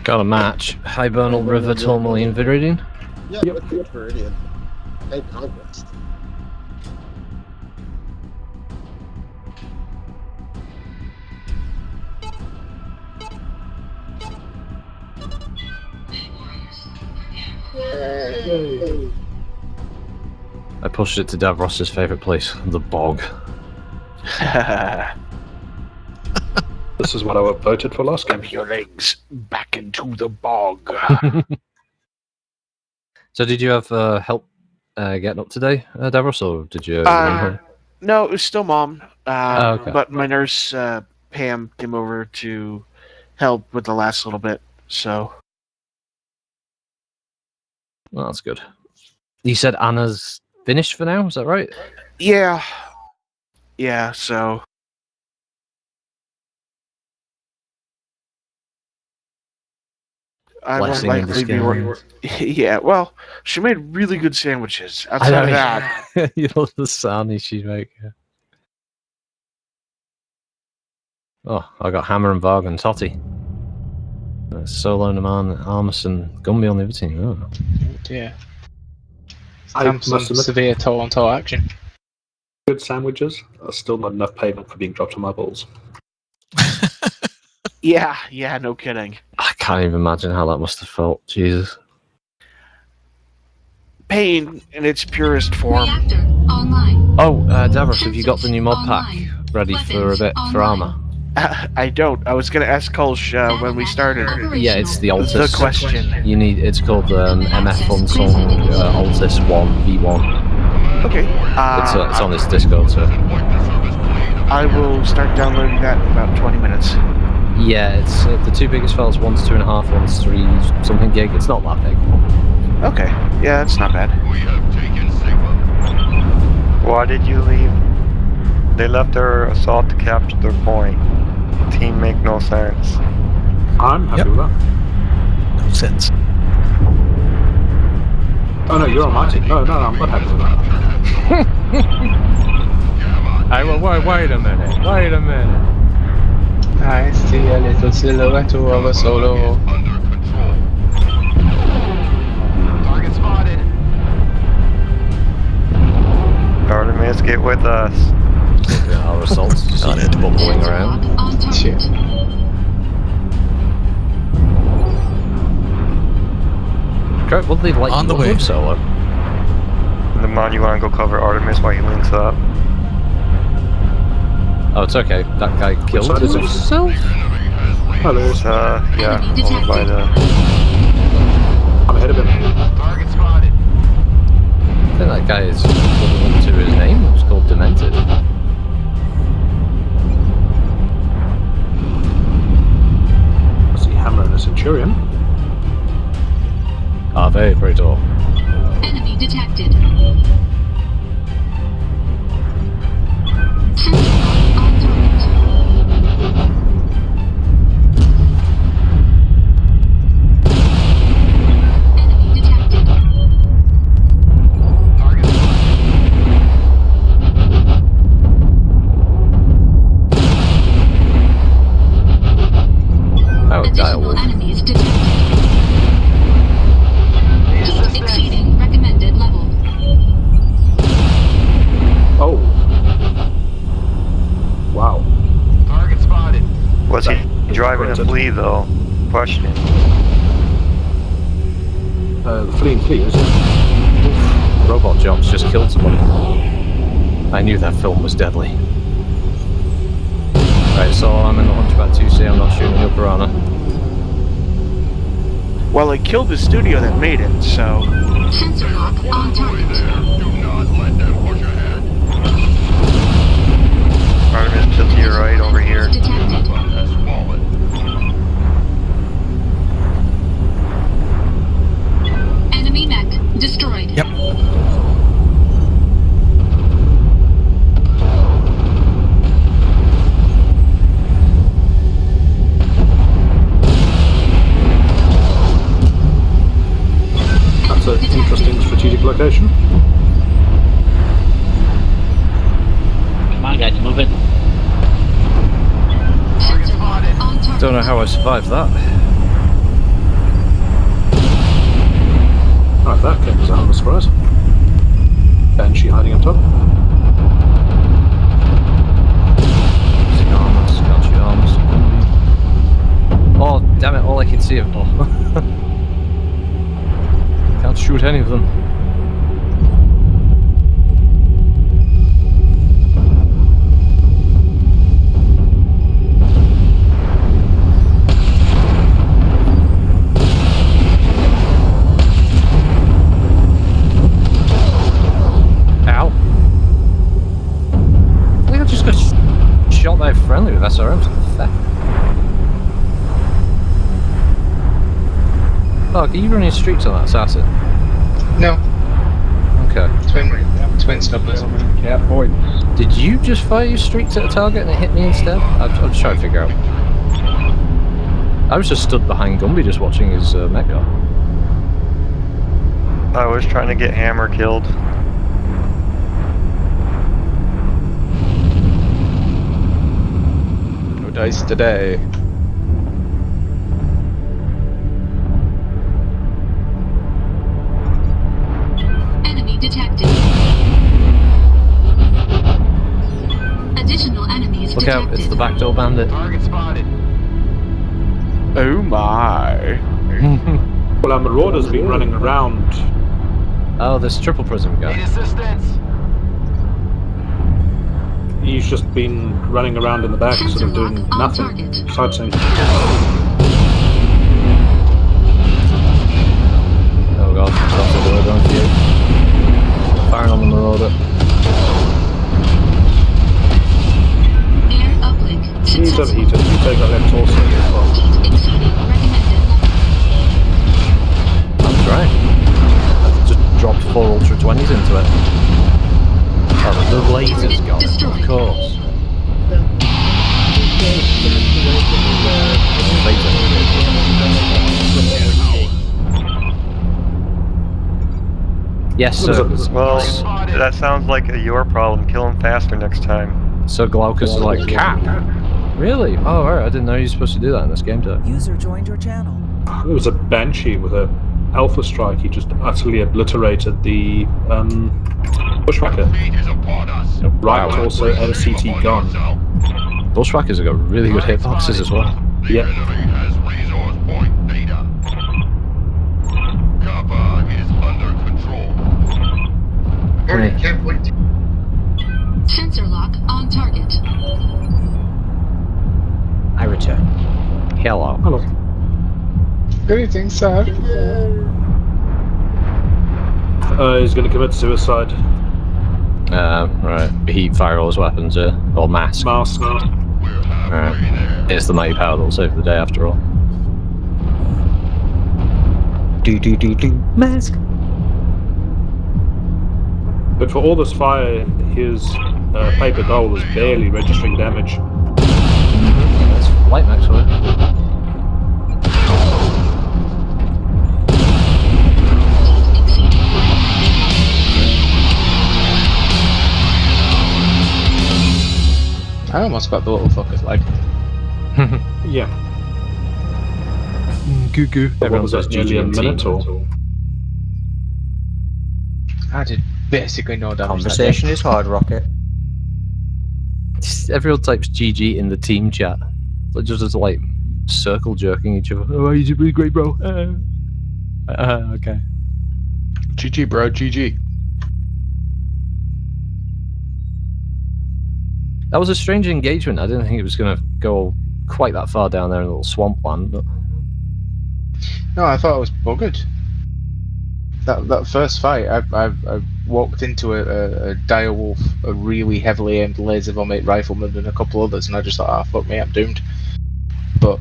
Got a match. Hibernal, River, Tourmaline, Viridian. Yeah, Yep. with the Viridian. And Conquest. Yay. I pushed it to Davros's favourite place, the bog. This is what I voted for last game. Your legs back into the bog. So did you have help getting up today, Davros, or did you... No, it was still Mom. Okay. But my nurse, Pam, came over to help with the last little bit, so... Well, that's good. You said Anna's finished for now, is that right? Yeah. Yeah, so... I won't likely be working. Yeah, well, she made really good sandwiches. Outside of that, You know the sarnie she makes. Oh, I got Hammer and Varg and Totty. Solo, Naman, Armisen, Gumby on the other team. Oh. Yeah. I Some must admit, severe toe-on-toe action. good sandwiches are still not enough payment for being dropped on my balls. yeah, no kidding. I can't even imagine how that must have felt. Jesus. Pain in its purest form. Reactor online. Oh, Davros, have you got the new mod pack ready for a bit for armor? I don't. I was going to ask Kolsch when we started. Yeah, it's the Altus. The question. You need. It's called MF Unsung Altus 1 V1. Okay. It's on this Discord, so. I will start downloading that in about 20 minutes. Yeah, it's the two biggest files. One's 2.5, one's 3 something gig. It's not that big. Okay. Yeah, that's not bad. We have taken Sigma. Why did you leave? They left their assault to capture their point. Team make no sense. I'm happy with that. No sense. Oh no, you're on my team. No, I'm not happy with that. Hey, well, wait a minute. Wait a minute. I see a little silhouette of a solo. Under control. Target spotted. Artemis, get with us. Look at our assaults. Just bumbling around. On target. Shit. Great, what did they like On the you way. with Solo? The Mon, you want to go cover Artemis while he links up? Oh, it's okay. That guy killed side is it? himself? Oh, there is. Yeah, over by the... I'm ahead of him. Target spotted. I think that guy is living up to his name. It's called Demented. I see Hammer and a Centurion. Ave, Praetor. Enemy detected. Sensor lock on target. Enemy detected. Target Oh, Additional Direwolf. enemies detected. Heat exceeding recommended level. Oh. Wow. Target spotted. Was he driving a Granted. flea though? Questioning. The fleeing flea, is it? Robot Jobs just killed somebody. I knew that film was deadly. Right, so I'm in the Hunchback 2C, I'm not shooting your piranha. Well, it killed the studio that made it, so... Sensor lock on target. Do not let them push ahead. Artemis, tilt to your right over here. Detected. One has fallen. Enemy mech destroyed. Yep. That's an interesting strategic location. Come on, guys, move it. Sensor lock on target. Don't know how I survived that. Right, that came as a hell of a surprise. Banshee hiding up top. Oh, damn it, all I can see of them. Can't shoot any of them. Ow. I think I just got shot by a friendly with SRMs. What the fuck? Are you running streaks on that assassin? No, Okay. twin snubbers. Cat boy. Did you just fire your streaks at a target and it hit me instead? I'm just trying to figure out. I was just stood behind Gumby just watching his mech go. I was trying to get Hammer killed. No dice today. Enemy detected. Additional enemies Look detected. out, it's the backdoor bandit. Target spotted. Oh my. Well, our Marauder's been running around. Oh, this triple prism Need guy. assistance. He's just been running around in the back, sort of doing On nothing. target. Sightseeing. Oh god, that's the door going for you. Firing on the Marauder. Air uplink He's successful. overheated. You take that left also as well. Heat exceeding recommended level. I'm trying. I've just dropped 4 Ultra 20s into it. Oh, the laser's got it, Destroyed. of course. Yes, sir. Well, that sounds like your problem. Kill him faster next time. So Glaucus is like, cap. Really? Oh, alright, I didn't know you were supposed to do that in this game, too. User joined your channel. There was a Banshee with a Alpha Strike. He just utterly obliterated the Bushwhacker. Right, Wow. also MCT gone. Bushwhackers have got really good hitboxes as well. Yep. Has resource point data. Kappa is under control. Sensor lock on target. I return. Hello. Hello. Greetings, sir. He's going to commit suicide. Right. Heat fire all his weapons, or mask. Mask. Alright. It's the mighty power that'll save the day after all. Do. Mask. But for all this fire, his paper doll was barely registering damage. That's light max for it. I almost got the little fucker's leg. Yeah. Goo goo. What Everyone was says that, nearly GG a and minute team. or? I did basically no damage. Conversation is hard, Rocket. Everyone types GG in the team chat. Like just as like circle jerking each other. Oh, you did really great, bro. Okay. GG, bro. GG. That was a strange engagement. I didn't think it was going to go quite that far down there in a little swampland. But No, I thought it was buggered. That first fight, I walked into a direwolf, a really heavily aimed laser vomit rifleman, and a couple others, and I just thought, ah, fuck me, I'm doomed. But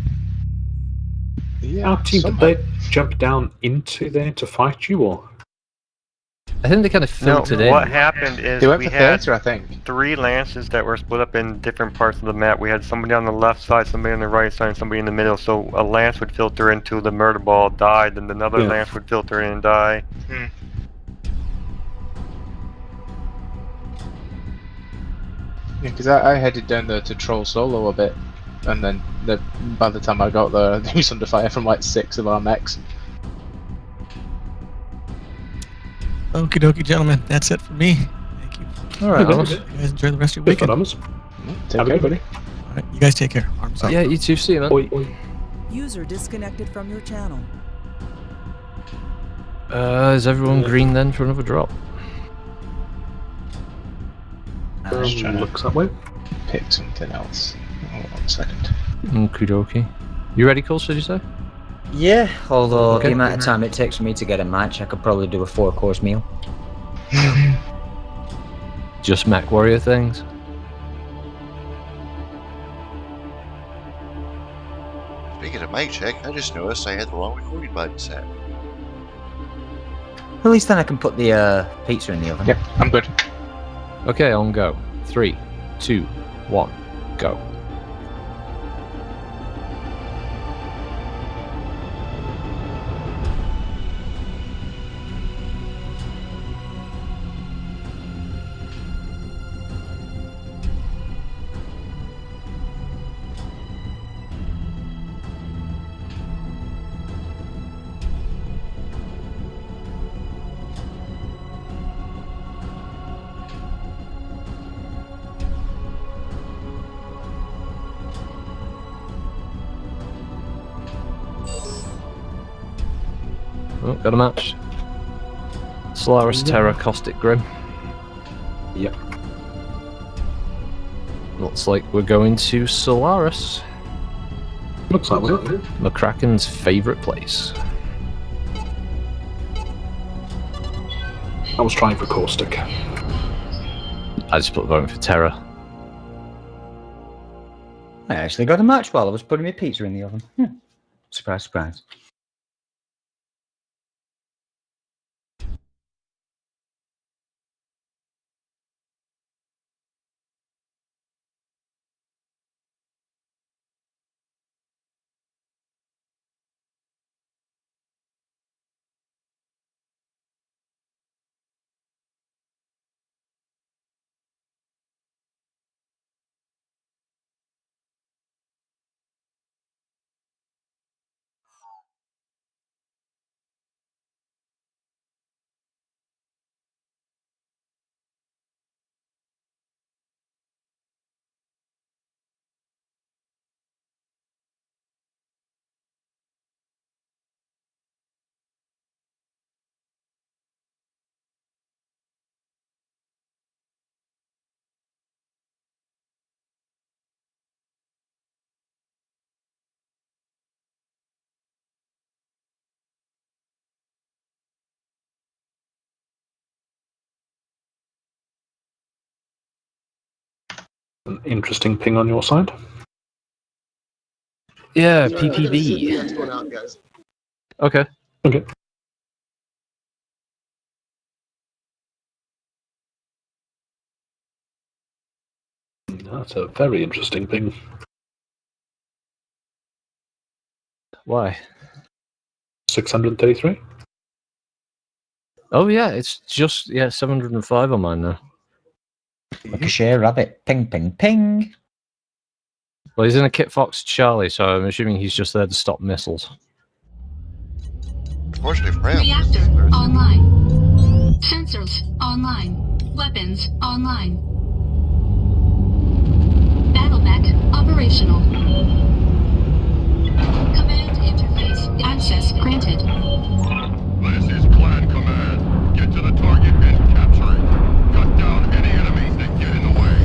yeah, Our team, somehow. did they jump down into there to fight you, or? I think they kind of filtered in. What happened is They went we for had theatre, I think. 3 lances that were split up in different parts of the map. We had somebody on the left side, somebody on the right side, and somebody in the middle. So a lance would filter into the murder ball, die, then another Yeah. lance would filter in and die. Yeah, because I headed down there to troll solo a bit, and then by the time I got there, he was under fire from like 6 of our mechs. Okie dokie, gentlemen. That's it for me. Thank you. All right, Okay. Thomas. You guys enjoy the rest of your Good for weekend. Thomas. Take Have a care. good buddy. All right, you guys take care. Arms up. Yeah, you too. See you, man. Oi, oi. User disconnected from your channel. Is everyone green then for another drop? Just trying to Looks that way. pick something else. Hold on a second. Okie dokie. You ready, Coles, did you say? Yeah, although Okay. the amount of time it takes for me to get a match, I could probably do a 4-course meal. Just MechWarrior things? Speaking of mic check, I just noticed I had the wrong recording button set. At least then I can put the pizza in the oven. Yep, I'm good. Okay, on go. 3, 2, 1, go. Oh, got a match. Solaris Terror, Caustic Grim. Yep. Looks like we're going to Solaris. Looks that way. McCracken's favourite place. I was trying for Caustic. I just put voting for Terror. I actually got a match while I was putting my pizza in the oven. Surprise, surprise. an interesting ping on your side. Yeah, I'm gonna sit the PPV. next one out, guys. Okay. Okay. That's a very interesting ping. Why? 633? Oh yeah, it's just 705 on mine now. Ricochet rabbit. Ping, ping, ping. Well, he's in a Kit Fox Charlie, so I'm assuming he's just there to stop missiles. Fortunately for him. Reactor online. Sensors online. Weapons online. Battle mech operational. Command interface access granted. This is Plan Command. Get to the target and capture it. Cut down any enemies that get in the way.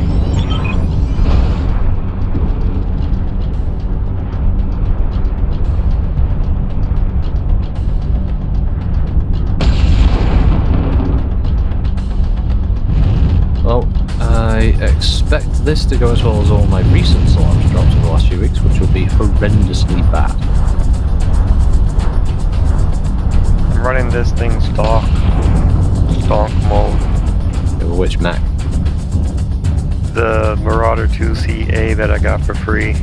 Well, I expect this to go as well as all my recent alarms drops in the last few weeks, which will be horrendously bad. I'm running this thing stock mode. Which mech? The Marauder 2CA that I got for free.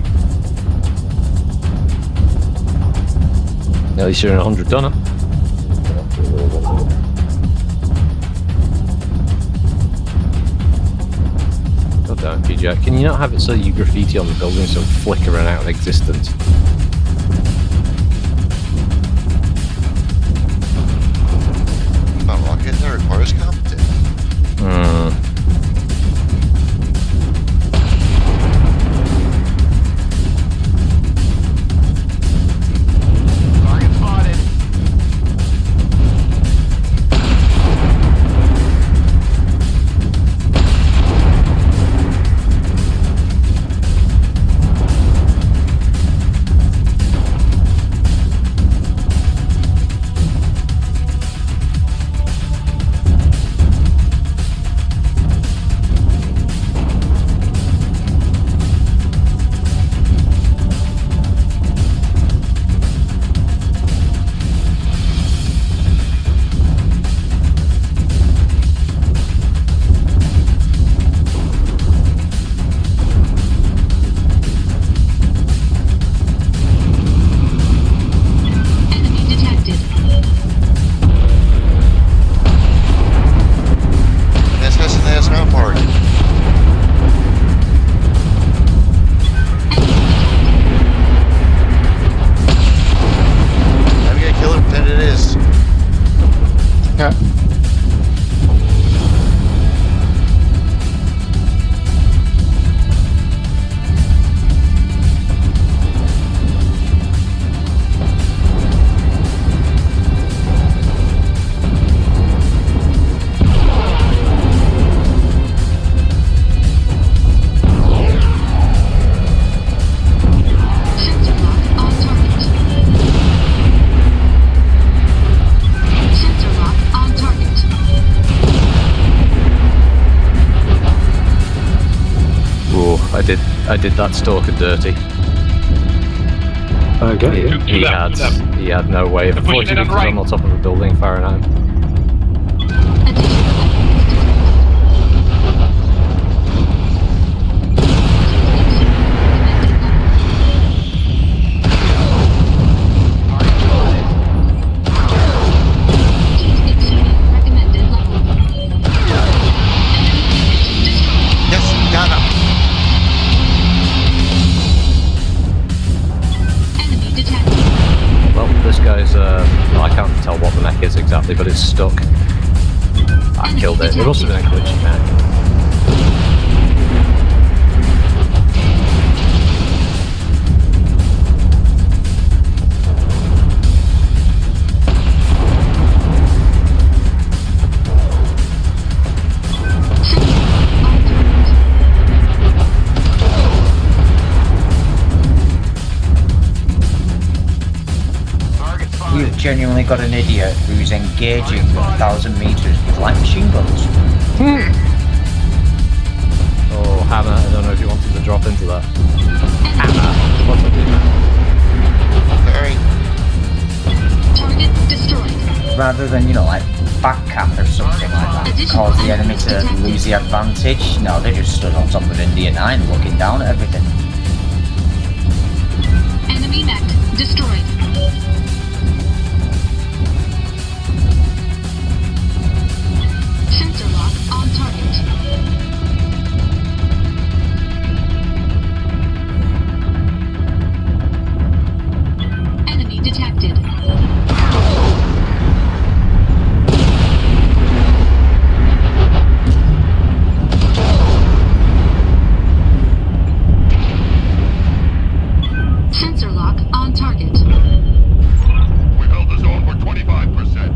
At least you're in 100 tonner. God damn it, PJ. Can you not have it so you graffiti on the building so it's flickering out of existence? A rocket that requires competent. Target spotted. Enemy detected. That's us in the SNL park. I'm gonna kill it, pretend it is. Yeah. Sensor lock on target. Sensor lock on target. Oh, I did that stalker dirty. Okay. He had no way of avoiding it because I'm on top of a building firing at him. Heat exceeding recommended level. Yes, got him. Enemy detected. Well, this guy's, I can't tell what the mech is exactly, but it's stuck. I killed it. It must have been a glitchy mech. You've genuinely got an idiot who's engaging at 1,000 meters with light machine guns. Oh, Hammer, I don't know if you want even, you know, like back cap or something like that, cause the enemy to lose the advantage. No, they just stood on top of India 9 looking down at everything. Enemy mech destroyed. Sensor lock on target. Enemy detected. Sensor lock on target. We held the zone for 25%.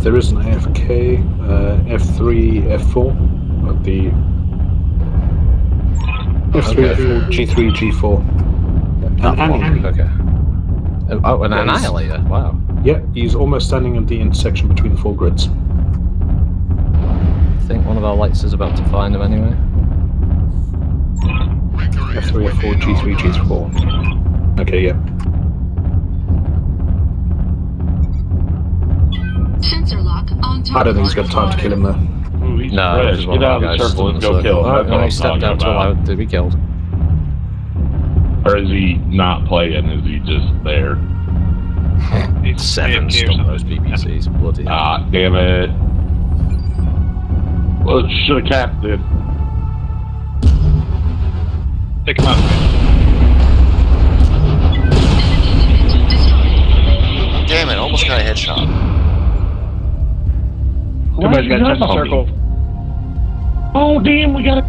There is an AFK, F3, F4, at the F3, F4, G3, G4. That one, okay. Oh, an annihilator, wow. Yeah, he's almost standing at the intersection between the 4 grids. I think one of our lights is about to find him anyway. F3, F4, G3, G4. Okay, yeah. Sensor lock on target. I don't think he's got time to kill him there. Ooh, he's No, fresh. just one Get of out our of the guys circle. Let's stood go in the kill him. circle. That's Oh, what no, I'm he stepped talking out to allow about. it to be killed. Or is he not playing? Is he just there? 7 stun those BBCs. Bloody hell. Ah, damn it. Well, should have capped it. Take him out. Damn it, almost got a headshot. Somebody's got to touch the circle. Oh, damn, we got it.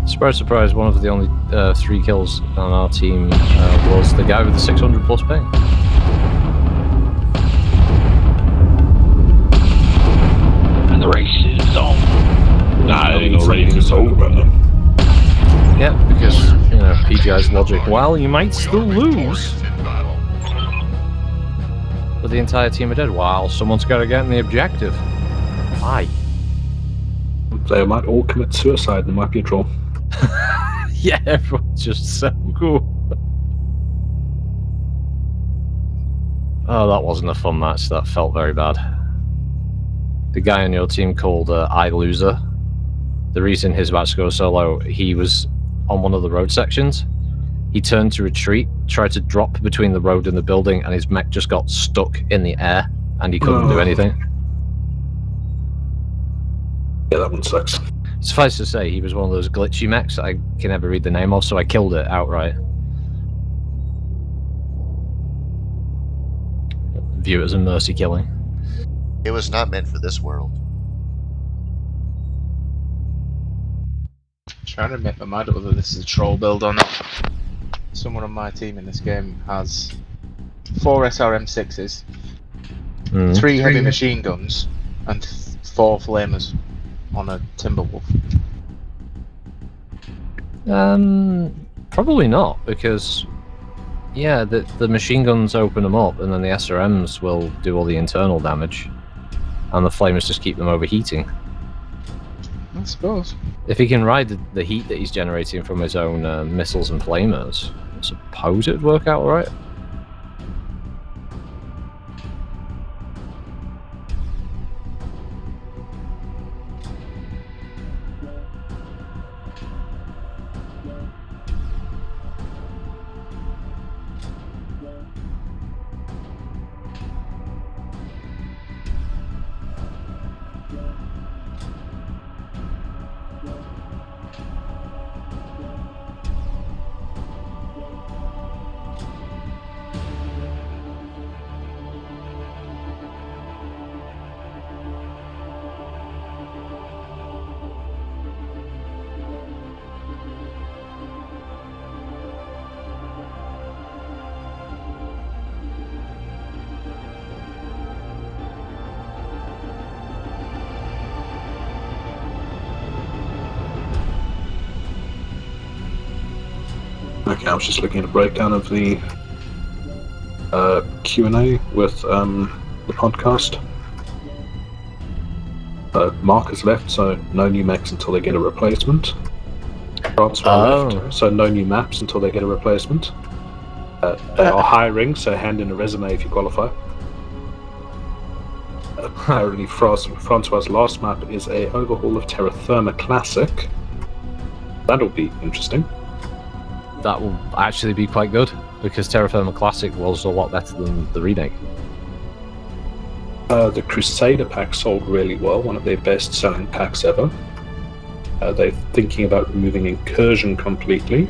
Surprise, surprise, one of the only 3 kills on our team was the guy with the 600 plus ping. And the race is on. Nah, it ain't no race, it's over. Yeah, because, you know, PGI's logic, well, you might still lose. But the entire team are dead. Wow, someone's got to get in the objective. Why? They might all commit suicide, there might be a draw. Yeah, everyone's just so cool. Oh, that wasn't a fun match. That felt very bad. The guy on your team called I Loser. The reason his match goes so low, he was on one of the road sections. He turned to retreat, tried to drop between the road and the building, and his mech just got stuck in the air, and he couldn't do anything. Yeah, that one sucks. Suffice to say, he was one of those glitchy mechs I can never read the name of, so I killed it outright. View it as a mercy killing. It was not meant for this world. Trying to make my mind up whether this is a troll build or not. Someone on my team in this game has 4 SRM6s, 3 heavy machine guns, and 4 flamers on a Timberwolf. Probably not, because yeah, the machine guns open them up, and then the SRMs will do all the internal damage, and the flamers just keep them overheating. I suppose. If he can ride the heat that he's generating from his own missiles and flamers, I suppose it would work out alright. Okay, I was just looking at a breakdown of the Q&A with the podcast. Mark has left, so no new mechs until they get a replacement. transfer left, so no new maps until they get a replacement. They are hiring, so hand in a resume if you qualify. Apparently, Francois' last map is a overhaul of Terra Firma Classic. That'll be interesting. That will actually be quite good, because Terra Firma Classic was a lot better than the remake. The Crusader pack sold really well, one of their best-selling packs ever. They're thinking about removing Incursion completely.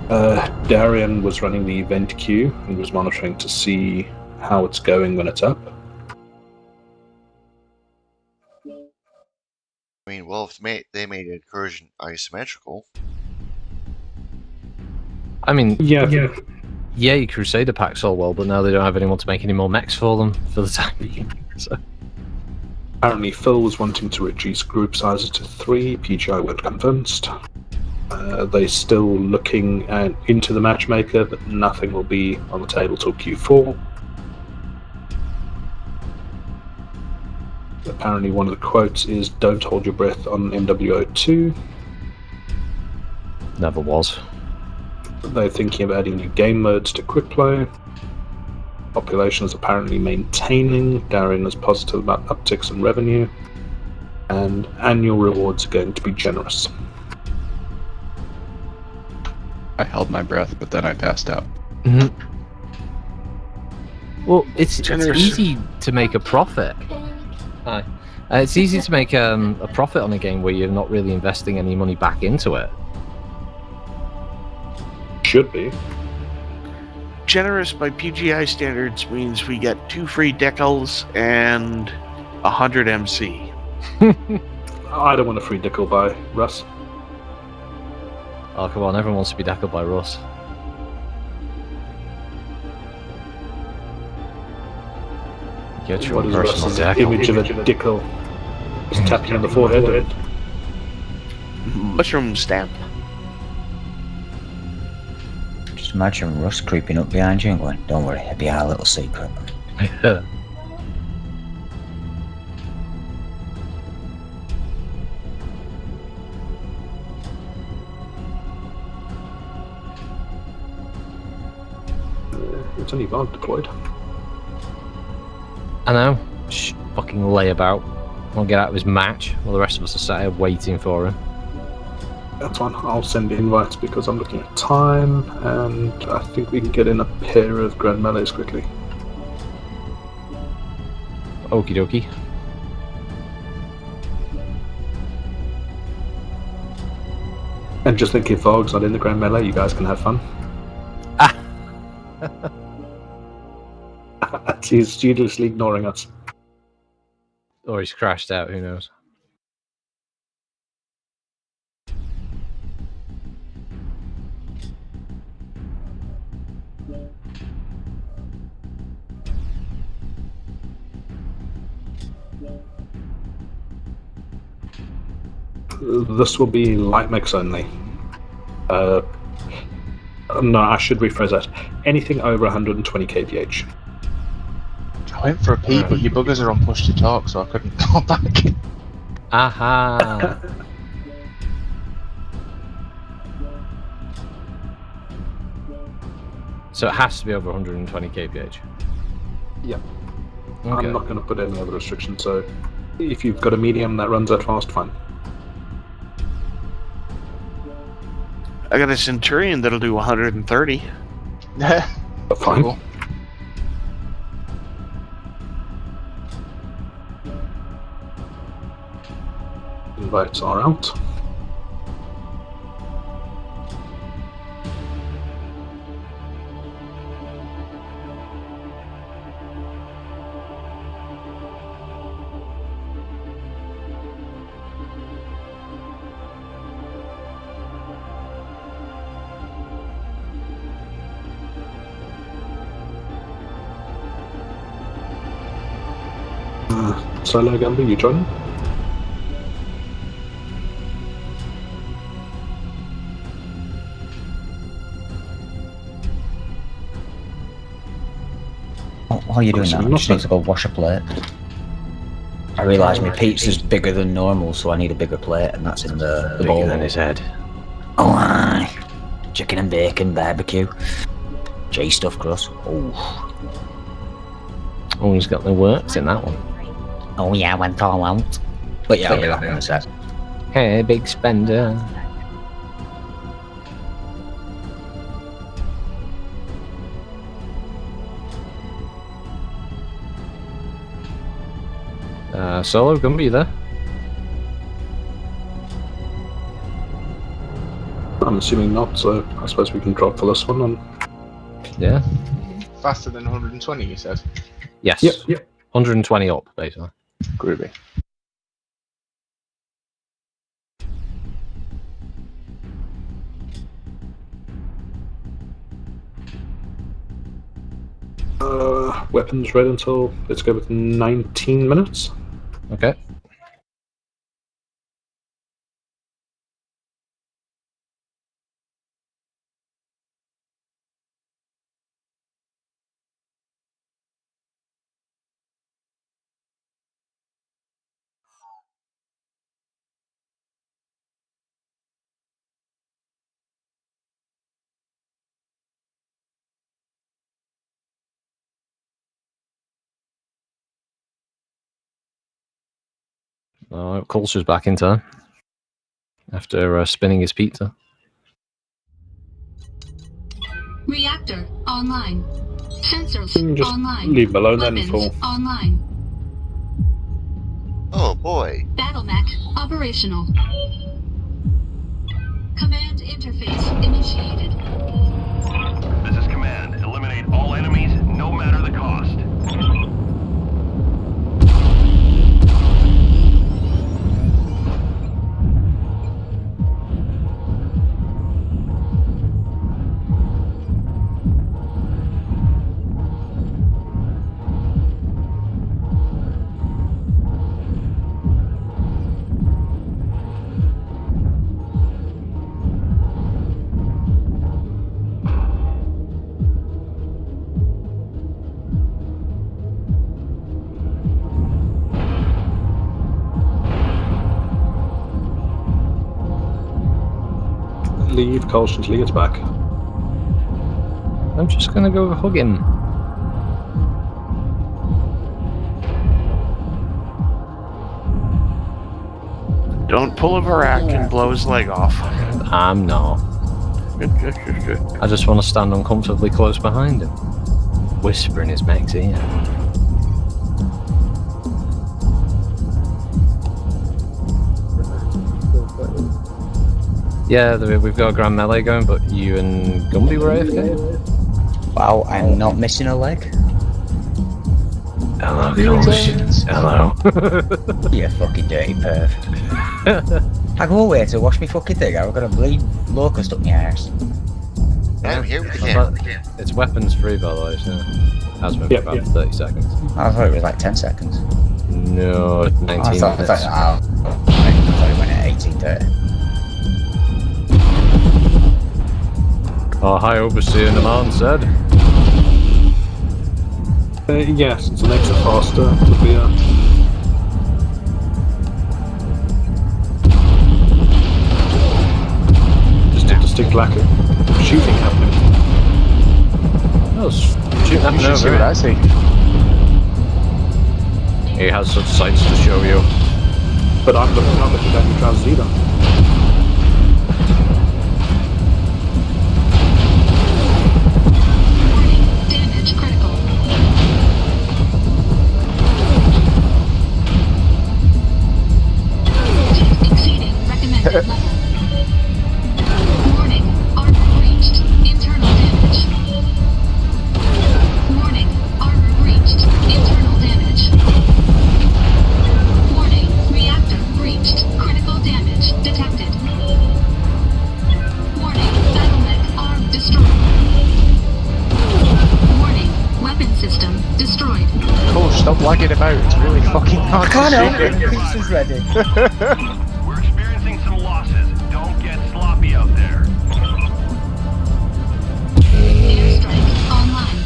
Darian was running the event queue and was monitoring to see how it's going when it's up. I mean, well, if they made Incursion isometrical. I mean, yeah, Crusader pack sold well, but now they don't have anyone to make any more mechs for them for the time being. So. Apparently, Phil was wanting to reduce group sizes to 3. PGI weren't convinced. They're still looking into the matchmaker, but nothing will be on the table till Q4. Apparently, one of the quotes is, "Don't hold your breath on MWO2." Never was. They're thinking of adding new game modes to quick play. Population is apparently maintaining. Darian is positive about upticks in revenue. And annual rewards are going to be generous. I held my breath, but then I passed out. Mm-hmm. Well, it's easy to make a profit. Hi. It's easy to make a profit on a game where you're not really investing any money back into it. Should be. Generous by PGI standards means we get 2 free decals and 100 MC. I don't want a free decal by Russ. Oh, come on, everyone wants to be deckled by Russ. Get your What is personal Russ's decal. image of a decal? Just tapping on the forehead. Mushroom stamp. Just imagine Russ creeping up behind you and going, "Don't worry, it'll be our little secret." It's only Varg deployed. I know. Fucking lay about. Won't get out of his match while the rest of us are sat here waiting for him. That's fine. I'll send invites because I'm looking at time, and I think we can get in a pair of Grand Melees quickly. Okie dokie. And just think, if Varg's not in the Grand Melee, you guys can have fun. He's studiously ignoring us. Or he's crashed out, who knows. This will be light mix only. No, I should rephrase that. Anything over 120 kph. I went for a pee, but you buggers are on push to talk, so I couldn't go back. Aha! So it has to be over 120 kph. Yeah. Okay. I'm not going to put any other restrictions, so if you've got a medium that runs that fast, fine. I got a Centurion that'll do 130. Fine. Cool. Invites are out. Solo Gambler, you joining? While you're doing that, I just need to go wash a plate. I realise my pizza's bigger than normal, so I need a bigger plate, and that's in the bowl. Bigger than his head. Oh, aye. Chicken and bacon, barbecue. J-stuff crust. Oh. Oh, he's got the works in that one. Oh yeah, went all out. But yeah, I'll be back in a sec. Hey, big spender. Solo, gonna be there. I'm assuming not, so I suppose we can drop for this one. Yeah. Faster than 120, you said? Yes. Yep. 120 up, basically. Groovy. Weapons ready until, let's go with 19 minutes. Okay. Culture's back in time after spinning his pizza. Reactor online. Sensors Just online. leave him alone then Weapons for... online. Oh boy. Battle mech operational. Command interface initiated. This is command. Eliminate all enemies, no matter the cost. Leave Colch until he gets back. I'm just gonna go hug him. Don't pull a Varak and blow his leg off. I'm not. I just want to stand uncomfortably close behind him, whisper in his mech's ear. Yeah, we've got a grand melee going, but you and Gumby were AFK? Wow, I'm not missing a leg. Hello, Colch. Hello. You fucking dirty perv. I go away to wash me fucking thing, I've got a bleed locust up my ass. I'm here with the camera. It's weapons free, by the way, so has been for about 30 seconds. I thought it was like 10 seconds. No, 19 minutes. I thought it went at 18:30. Our High Overseer in the mountain said. Yes, it's an extra faster would be just a distinct lack of shooting happening. Oh, shooting happening over see here. what I see. He has such sights to show you. But I'm looking at your trousers either. Damage critical. Exceeding recommended level. Warning, armor breached. Internal damage. Warning, armor breached. Internal damage. Warning, reactor breached. Critical damage detected. Warning, battle mech arm destroyed. Warning, weapon system destroyed. Cool, stop lagging about. It's really fucking hard. I can't help to it. shoot Pizza's ready. We're experiencing some losses. Don't get sloppy out there. Airstrike online.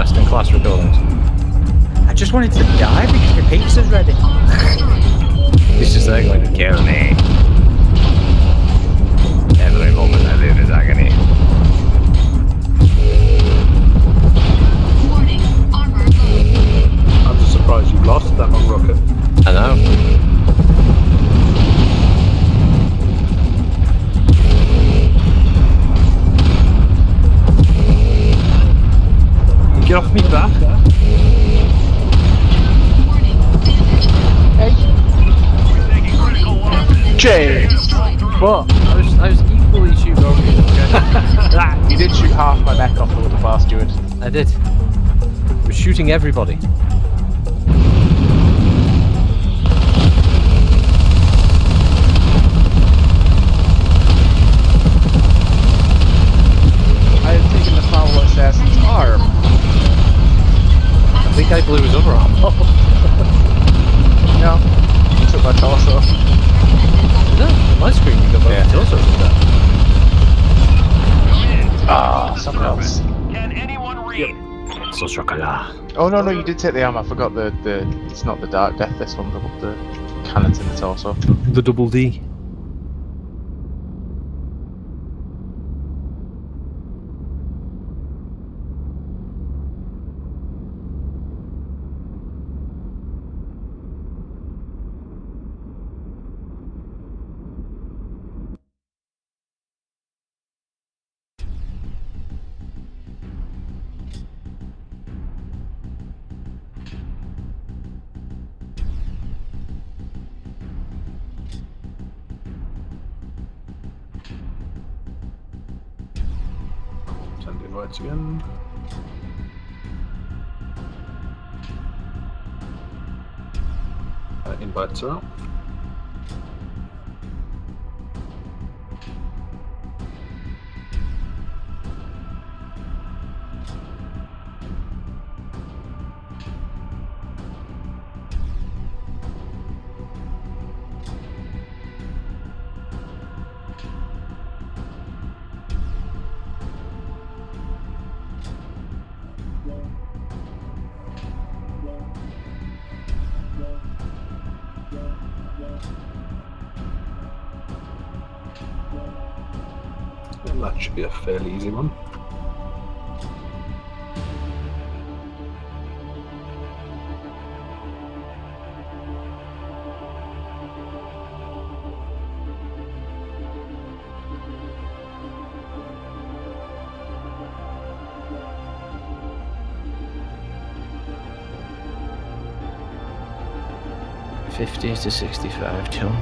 best in class recordings. I just wanted to die because the pizza's ready. He's just there going, kill me. Every moment I live is agony. Warning, armor low. I'm just surprised you've lost that long rocket. I know. Get off me back. Warning, damage. Warning, element Jay! destroyed. What? I was equally shooting over you. Okay? You did shoot half my neck off a little far, Stuart. I did. I was shooting everybody. I had taken the foul assassin's arm. I think I blew his other arm off. No, you took my torso. No, on my screen you got both the torsos of that. Ah, someone else. Can anyone read? So chocolat. Oh no, you did take the arm. I forgot the it's not the Dark Death. This one, the cannons in the torso. The double D. Send invites again. Invites are out. And that should be a fairly easy one. $50 to $65, John.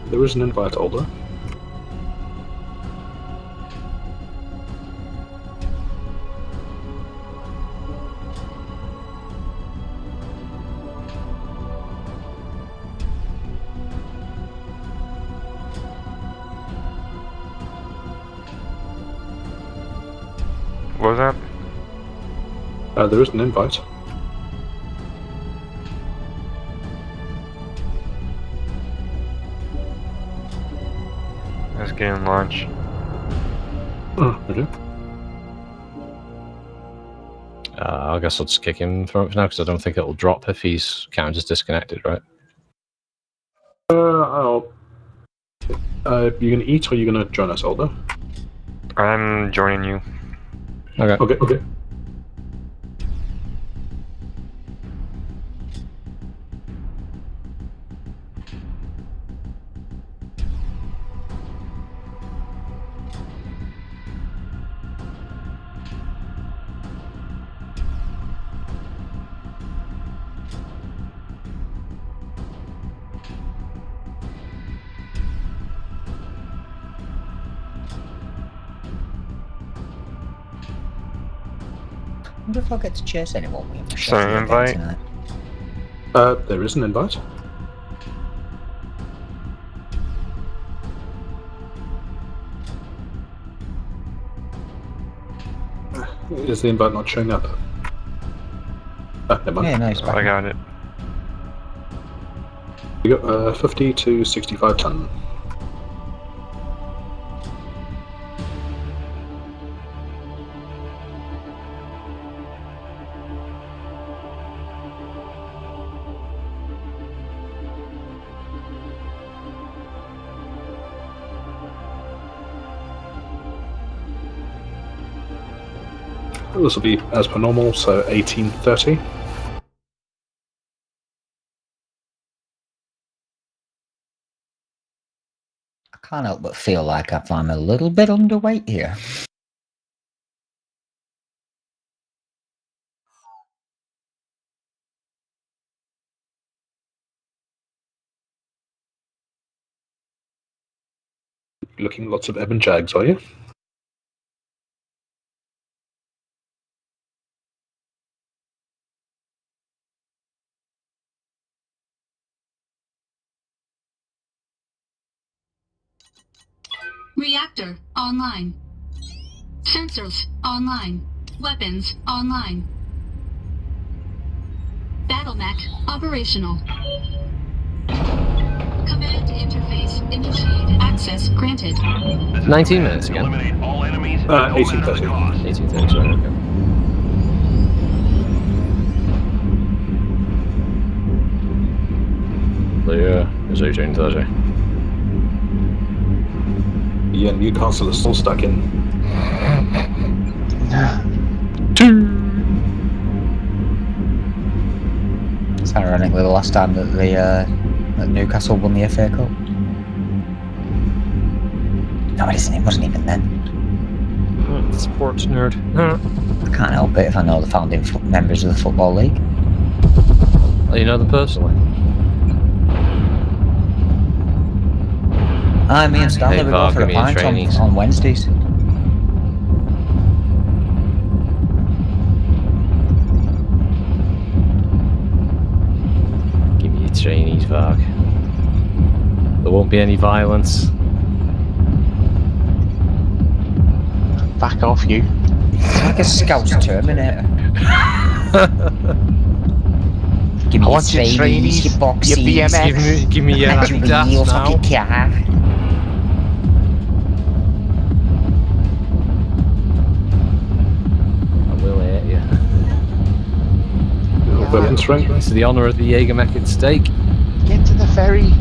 There is an invite holder. What was that? There is an invite. Let's get in launch. Oh, okay. I guess I'll just kick him from it for now because I don't think it'll drop if he's counted as disconnected, right? You gonna eat or you gonna join us, Older? I'm joining you. Okay. Okay. I wonder if I'll get to chase anyone with him. Sorry, invite? There is an invite. Is the invite not showing up? Never mind. Yeah, no, it's I got it. We got 50 to 65 ton. This will be as per normal, so 1830. I can't help but feel like I'm a little bit underweight here. Looking lots of Ebon Jags, are you? Reactor online. Sensors online. Weapons online. Battle mech operational. Command interface initiated. Access granted. 19 minutes again. 1830. 1830, sorry, okay. Clear is 1830. Yeah, Newcastle is still stuck in. 2. It's ironically the last time that that Newcastle won the FA Cup. No, it wasn't even then. Sports nerd. I can't help it if I know the founding members of the Football League. Oh, you know them personally? Me and Stanley we go for a pint on Wednesdays. Give me your trainees, Varg. There won't be any violence. Back off, you. It's like a Scout's Terminator. Give me your trainees, your boxies, your BMX. Give me your wheels off your car. I will hate you. Weapons strength. This is the honour of the Jägermech at stake. Get to the ferry.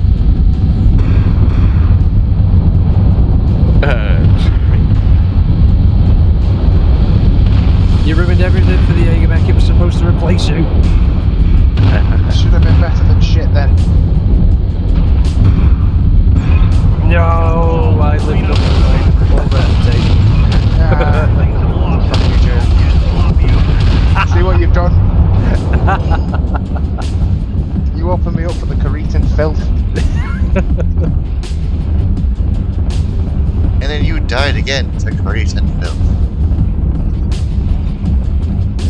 You ruined everything for the Jägermech. It was supposed to replace you. Should have been better than shit then. No, I lived up to that. See what you've done? You opened me up for the Caretan filth. And then you died again to Caretan filth.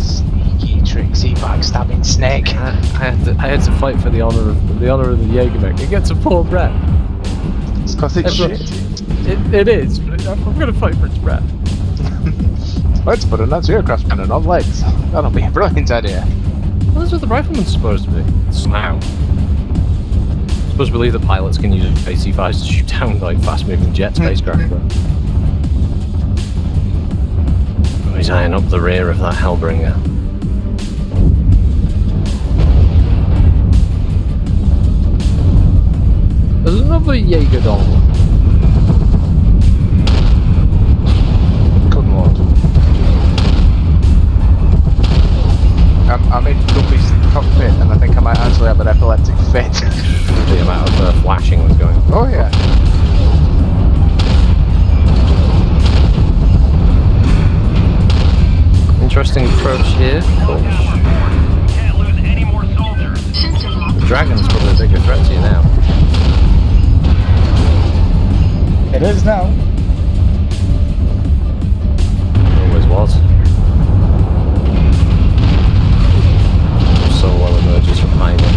Sneaky, tricksy, backstabbing snake. I had to fight for the honour of the Jägermech. It gets a poor rep. It's because it's shit. It is, but I'm going to fight for its rep. Let's put an anti-aircraft cannon on legs. That'll be a brilliant idea. Well, that's what the rifleman's supposed to be. It's now. I'm supposed to believe that pilots can use AC-5s to shoot down like fast-moving jet spacecraft. But he's eyeing up the rear of that Hellbringer. There's another Jaeger doll. Good lord. I'm in Guppy's cockpit and I think I might actually have an epileptic fit. The amount of flashing that's going on. Oh yeah. Interesting approach here. Can't lose any more soldiers. Sensor lock. The Dragon's probably a bigger threat to you now. It is now. Always was. So well emerges from hiding.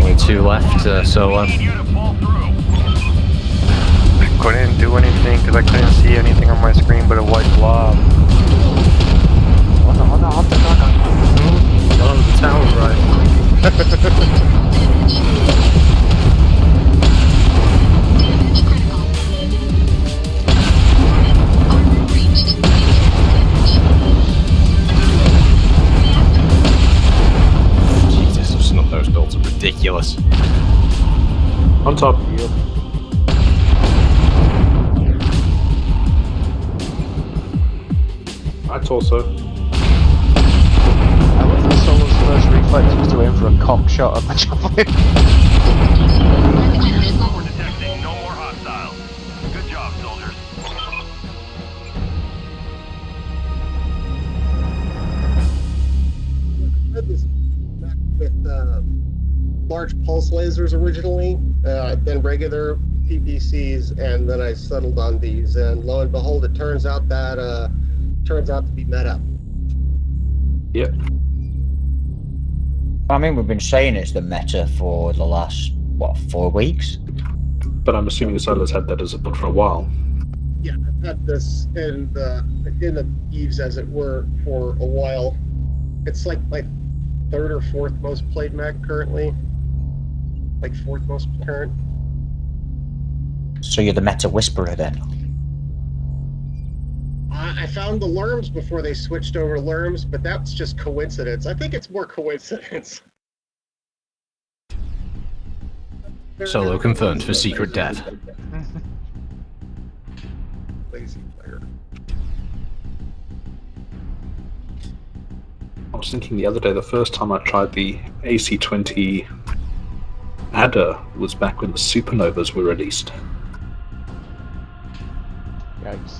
Only 2 left, so couldn't do anything because I couldn't see anything on my screen but a white blob. Oh no, no, no. Oh, the tower's right. Damage critical. Warning. Armor breached. Jesus, those snub-nosed builds are ridiculous. On top. That's also. I love that Solo's first reflex was to aim for a cock shot at my javelin. We're detecting no more hostiles. Good job, soldiers. I had this mech with large pulse lasers originally, then regular PPCs, and then I settled on these. And lo and behold, it turns out that turns out to be meta. Yep. I mean, we've been saying it's the meta for the last, what, 4 weeks? But I'm assuming Silas had that as a book for a while. Yeah, I've had this in the eaves, as it were, for a while. It's like my third or fourth most played mech currently. Like fourth most current. So you're the meta whisperer then? I found the Lerms before they switched over Lerms, but that's just coincidence. I think it's more coincidence. Solo confirmed for secret death. Lazy player. I was thinking the other day, the first time I tried the AC-20 adder was back when the supernovas were released. Yikes.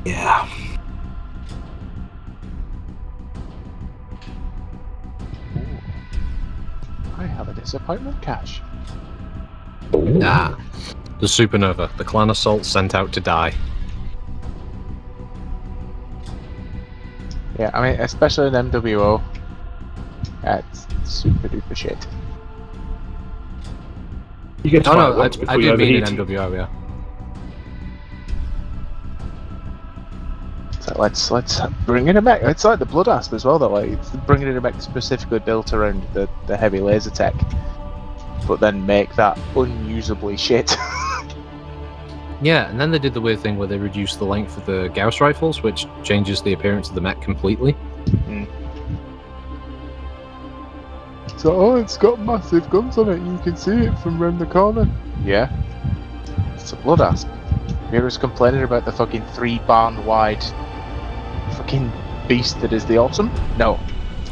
Yeah. I have a disappointment cache. Nah. The supernova, the clan assault sent out to die. Yeah, I mean, especially in MWO, that's super duper shit. You get to Oh fight no, once I before you did mean in overheat. MWO, yeah. So let's bring in a mech. It's like the Blood Asp as well, though. Like it's bringing in a mech specifically built around the heavy laser tech, but then make that unusably shit. Yeah, and then they did the weird thing where they reduced the length of the Gauss rifles, which changes the appearance of the mech completely. So, oh, it's got massive guns on it. You can see it from round the corner. Yeah, it's a Blood Asp. Mira's complaining about the fucking 3-barn wide fucking beast that is the Autumn. No.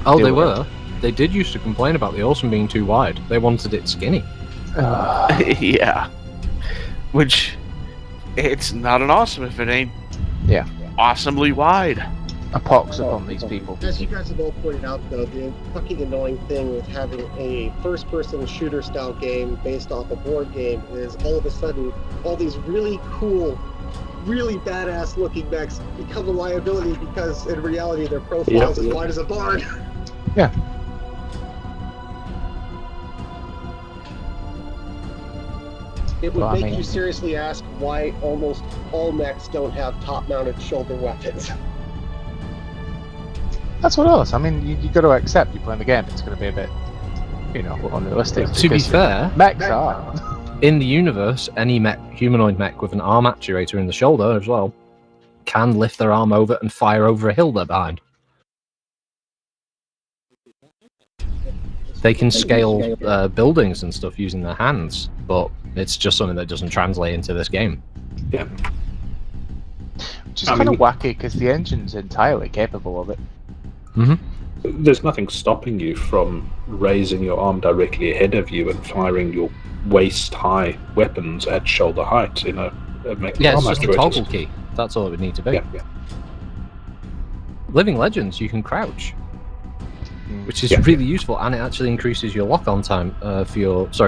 Oh, they were. They did used to complain about the Awesome being too wide. They wanted it skinny. Yeah. Which, it's not an awesome if it ain't awesomely wide. A pox upon these people. As you guys have all pointed out, though, the fucking annoying thing with having a first-person shooter-style game based off a board game is all of a sudden all these really cool, really badass-looking mechs become a liability because in reality their profile's as wide as a barn. Yeah. It would Well, I make mean- you seriously ask why almost all mechs don't have top-mounted shoulder weapons. That's what else. I mean, you got to accept you're playing the game. It's going to be a bit, unrealistic. To be because fair, mechs are. in the universe, any humanoid mech with an arm actuator in the shoulder as well can lift their arm over and fire over a hill they're behind. They can scale buildings and stuff using their hands, but it's just something that doesn't translate into this game. Yeah. Which is kind of wacky because the engine's entirely capable of it. There's nothing stopping you from raising your arm directly ahead of you and firing your waist-high weapons at shoulder height. Yeah, it's just a toggle key. That's all it would need to be. Yeah. Living Legends, you can crouch, which is really useful, and it actually increases your lock-on time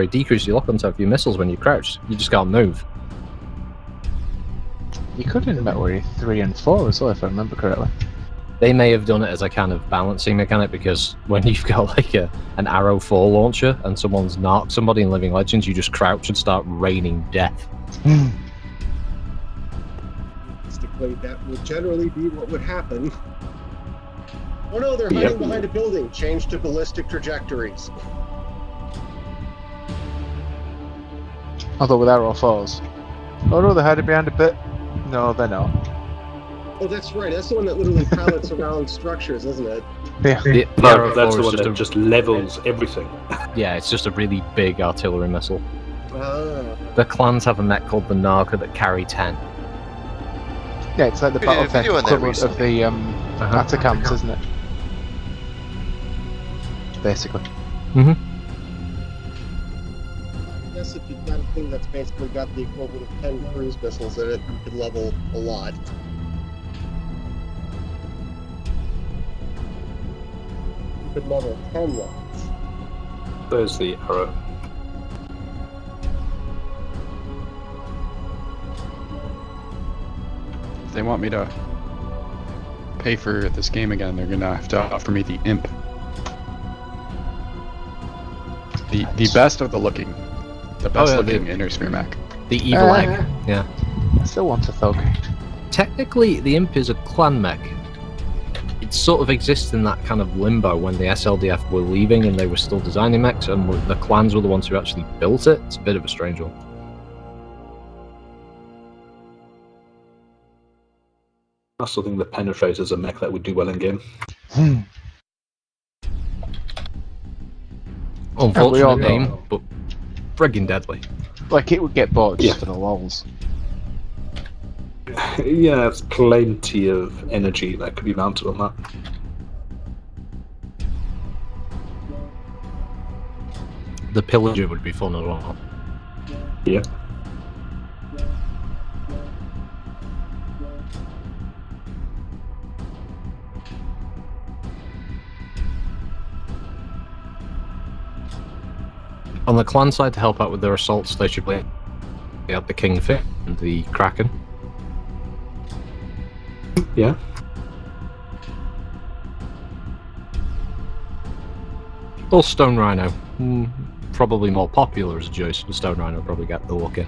decreases your lock-on time for your missiles when you crouch. You just can't move. You could in MechWarrior 3 and 4 as well, if I remember correctly. They may have done it as a kind of balancing mechanic, because when you've got like an Arrow 4 launcher and someone's knocked somebody in Living Legends, you just crouch and start raining death. Realistically, that would generally be what would happen. Oh no, they're hiding behind a building. Change to ballistic trajectories. Although with Arrow 4s. Oh no, they're hiding behind a bit. No, they're not. Oh, that's right. That's the one that literally pilots around structures, isn't it? Yeah. No, that's the one that just levels everything. Yeah, it's just a really big artillery missile. Ah. The clans have a mech called the Naga that carry 10. Yeah, it's like the We did a battle tech video on that equivalent of the Atacams, isn't it? Basically. Mm-hmm. I guess if you've got a thing that's basically got the equivalent of 10 cruise missiles in it, you could level a lot. You could level 10 lots. There's the Arrow. If they want me to pay for this game again, they're gonna have to offer me the Imp. The best of the looking. The best looking Inner Sphere mech. The evil egg. Yeah. I still want a Thug. Technically, the Imp is a clan mech. It sort of exists in that kind of limbo when the SLDF were leaving and they were still designing mechs, and the clans were the ones who actually built it. It's a bit of a strange one. I still think the Penetrator's a mech that would do well in game. Unfortunate name, but friggin' deadly. Like, it would get bought just for the lols. Yeah, there's plenty of energy that could be mounted on that. The Pillager would be fun as well. Yeah. On the clan side, to help out with their assaults, they should play the Kingfin and the Kraken. Yeah. Or Stone Rhino. Probably more popular as a choice, but Stone Rhino will probably get the look in.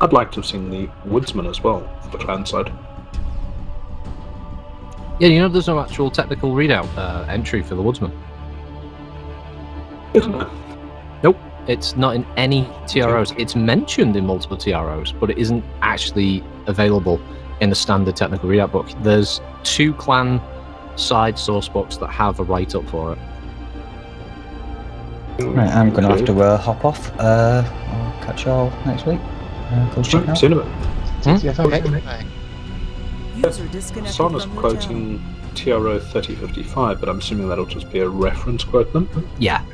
I'd like to have seen the Woodsman as well, for the clan side. Yeah, you know, there's no actual technical readout entry for the Woodsman. Isn't there? Nope, it's not in any TROs. It's mentioned in multiple TROs, but it isn't actually available in the standard technical readout book. There's 2 clan side source books that have a write-up for it. Right, I'm going to have to hop off. I'll catch y'all next week. Close check out. See you in a bit. Yeah, okay. User disconnected Sona's from your quoting TRO 3055, but I'm assuming that'll just be a reference quote then? Yeah.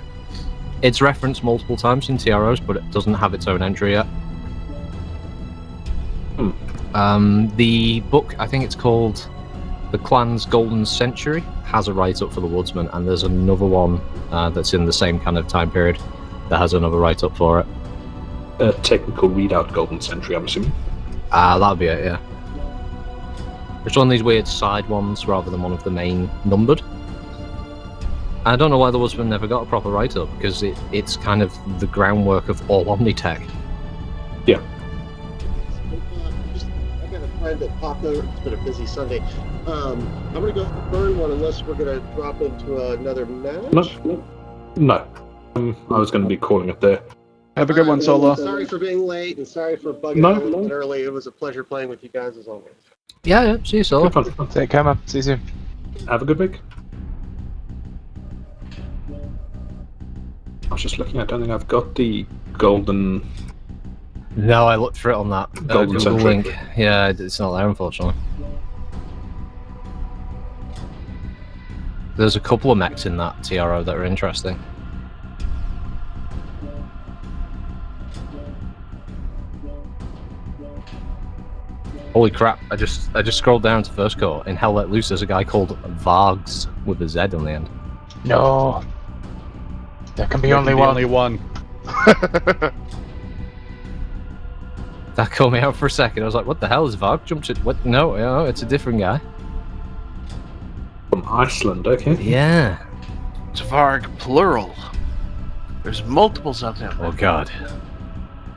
It's referenced multiple times in TROs, but it doesn't have its own entry yet. The book, I think it's called The Clan's Golden Century, has a write-up for the Woodsman, and there's another one that's in the same kind of time period that has another write-up for it. A technical readout Golden Century, I'm assuming. That'll be it, yeah. It's one of these weird side ones rather than one of the main numbered. I don't know why the Woodsman never got a proper write-up, because it's kind of the groundwork of all Omnitech. Yeah. I got a friend that popped over. It's been a busy Sunday. I'm going to go burn one unless we're going to drop into another match. No. I was going to be calling it there. Have a good one, Solo. Sorry for being late and sorry for bugging out a little bit early. It was a pleasure playing with you guys as always. Yeah, see you, Solo. Take care, man. See you soon. Have a good week. I was just looking, I don't think I've got the golden... No, I looked for it on that Golden Google Century. link. Yeah, it's not there, unfortunately. There's a couple of mechs in that TRO that are interesting. Holy crap, I just scrolled down to first core. In Hell Let Loose, there's a guy called Vargs with a Z on the end. No. There can be only one. That caught me out for a second. I was like, what the hell is Varg? Jumped it. What? No, it's a different guy. From Iceland, okay. Yeah. It's Varg plural. There's multiples of them. Oh god.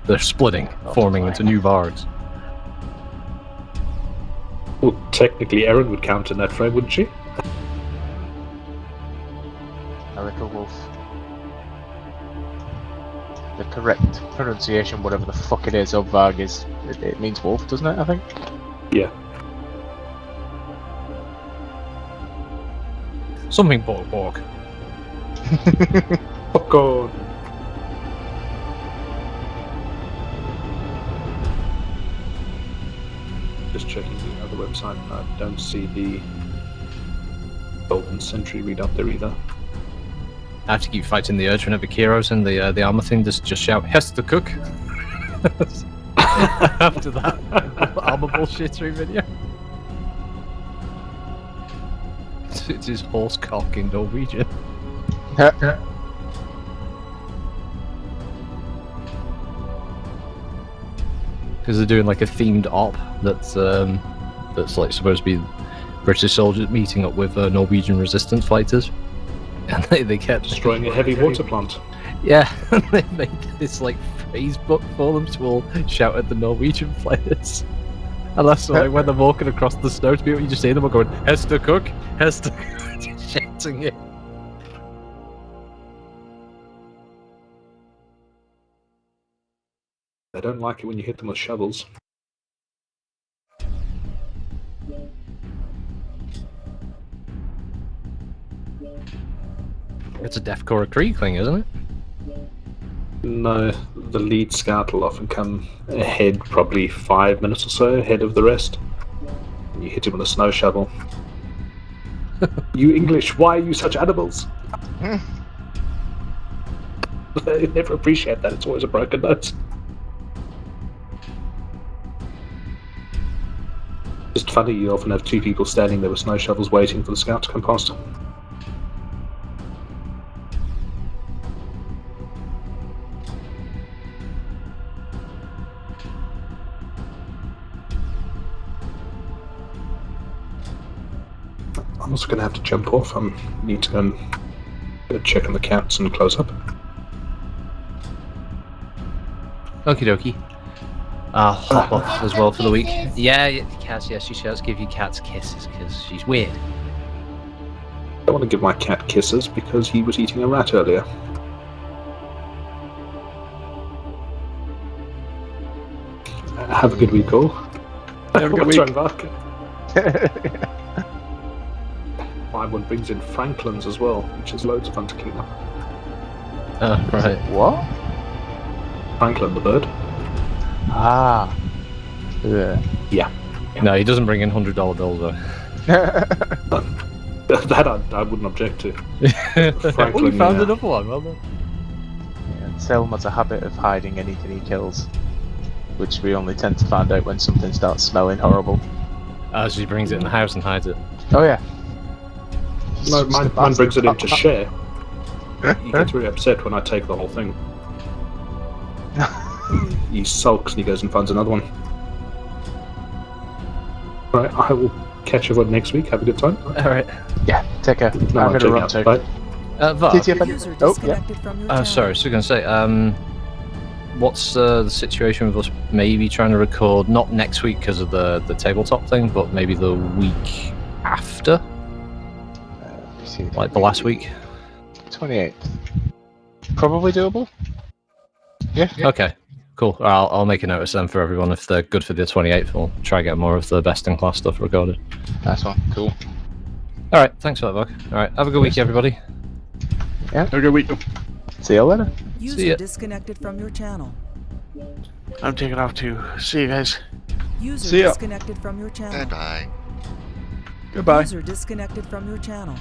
They're splitting, forming into new Vargs. Well, technically, Erin would count in that frame, wouldn't she? Erica Wolf. The correct pronunciation, whatever the fuck it is, of Varg is. It means wolf, doesn't it, I think? Yeah. Something borg. Popcorn. Just checking the other website. I don't see the Golden Century read up there either. I have to keep fighting the urge whenever Kiro's in the armor thing. Just shout, Hester Cook. After that armor bullshittery video. It's his horse cock in Norwegian. Because they're doing like a themed op that's like supposed to be British soldiers meeting up with Norwegian resistance fighters, and they kept Destroying a heavy water plant. Yeah, and they made this like phrase book for them to all shout at the Norwegian players. And that's why when they're walking across the snow to people, you just hear them all going, Hester Cook, Hester Cook, shouting it. They don't like it when you hit them with shovels. It's a Deathcore Creek thing, isn't it? No, the lead scout will often come ahead, probably 5 minutes or so ahead of the rest. And you hit him with a snow shovel. You English, why are you such animals? They never appreciate that, it's always a broken nose. Just funny, you often have two people standing there with snow shovels waiting for the scout to come past. I'm also going to have to jump off. I need to go and check on the cats and close up. Okie dokie. I'll hop off as well for the week. Yeah, Cass, yes, she shall give you cats kisses because she's weird. I don't want to give my cat kisses because he was eating a rat earlier. Have a good week, all. Have a good What's week. wrong, Mark? My one brings in Franklin's as well, which is loads of fun to clean up. Oh, right. What? Franklin the bird. Ah. Yeah. No, he doesn't bring in $100 bills though. That I wouldn't object to. Well, you found another one, well done. Yeah, Selm has a habit of hiding anything he kills, which we only tend to find out when something starts smelling horrible. So he brings it in the house and hides it. Oh yeah. No, mine brings it in to share. He gets really upset when I take the whole thing. He sulks and he goes and finds another one. Alright, I will catch everyone next week. Have a good time. Alright. Yeah, take care. No, I'm gonna run out. too. Bye. Sorry, so I was going to say, what's the situation with us maybe trying to record, not next week because of the tabletop thing, but maybe the week after? Like the last week? 28th. Probably doable. Yeah. Okay, cool. I'll make a notice then for everyone. If they're good for the 28th, we'll try to get more of the best-in-class stuff recorded. Nice one. Cool. Alright, thanks for that, Bug. Alright, have a good week, everybody. Yeah. Have a good week. See you later. See User ya. disconnected from your channel. I'm taking off too. See you guys. User See ya. disconnected from your channel. Goodbye. Goodbye. User disconnected from your channel.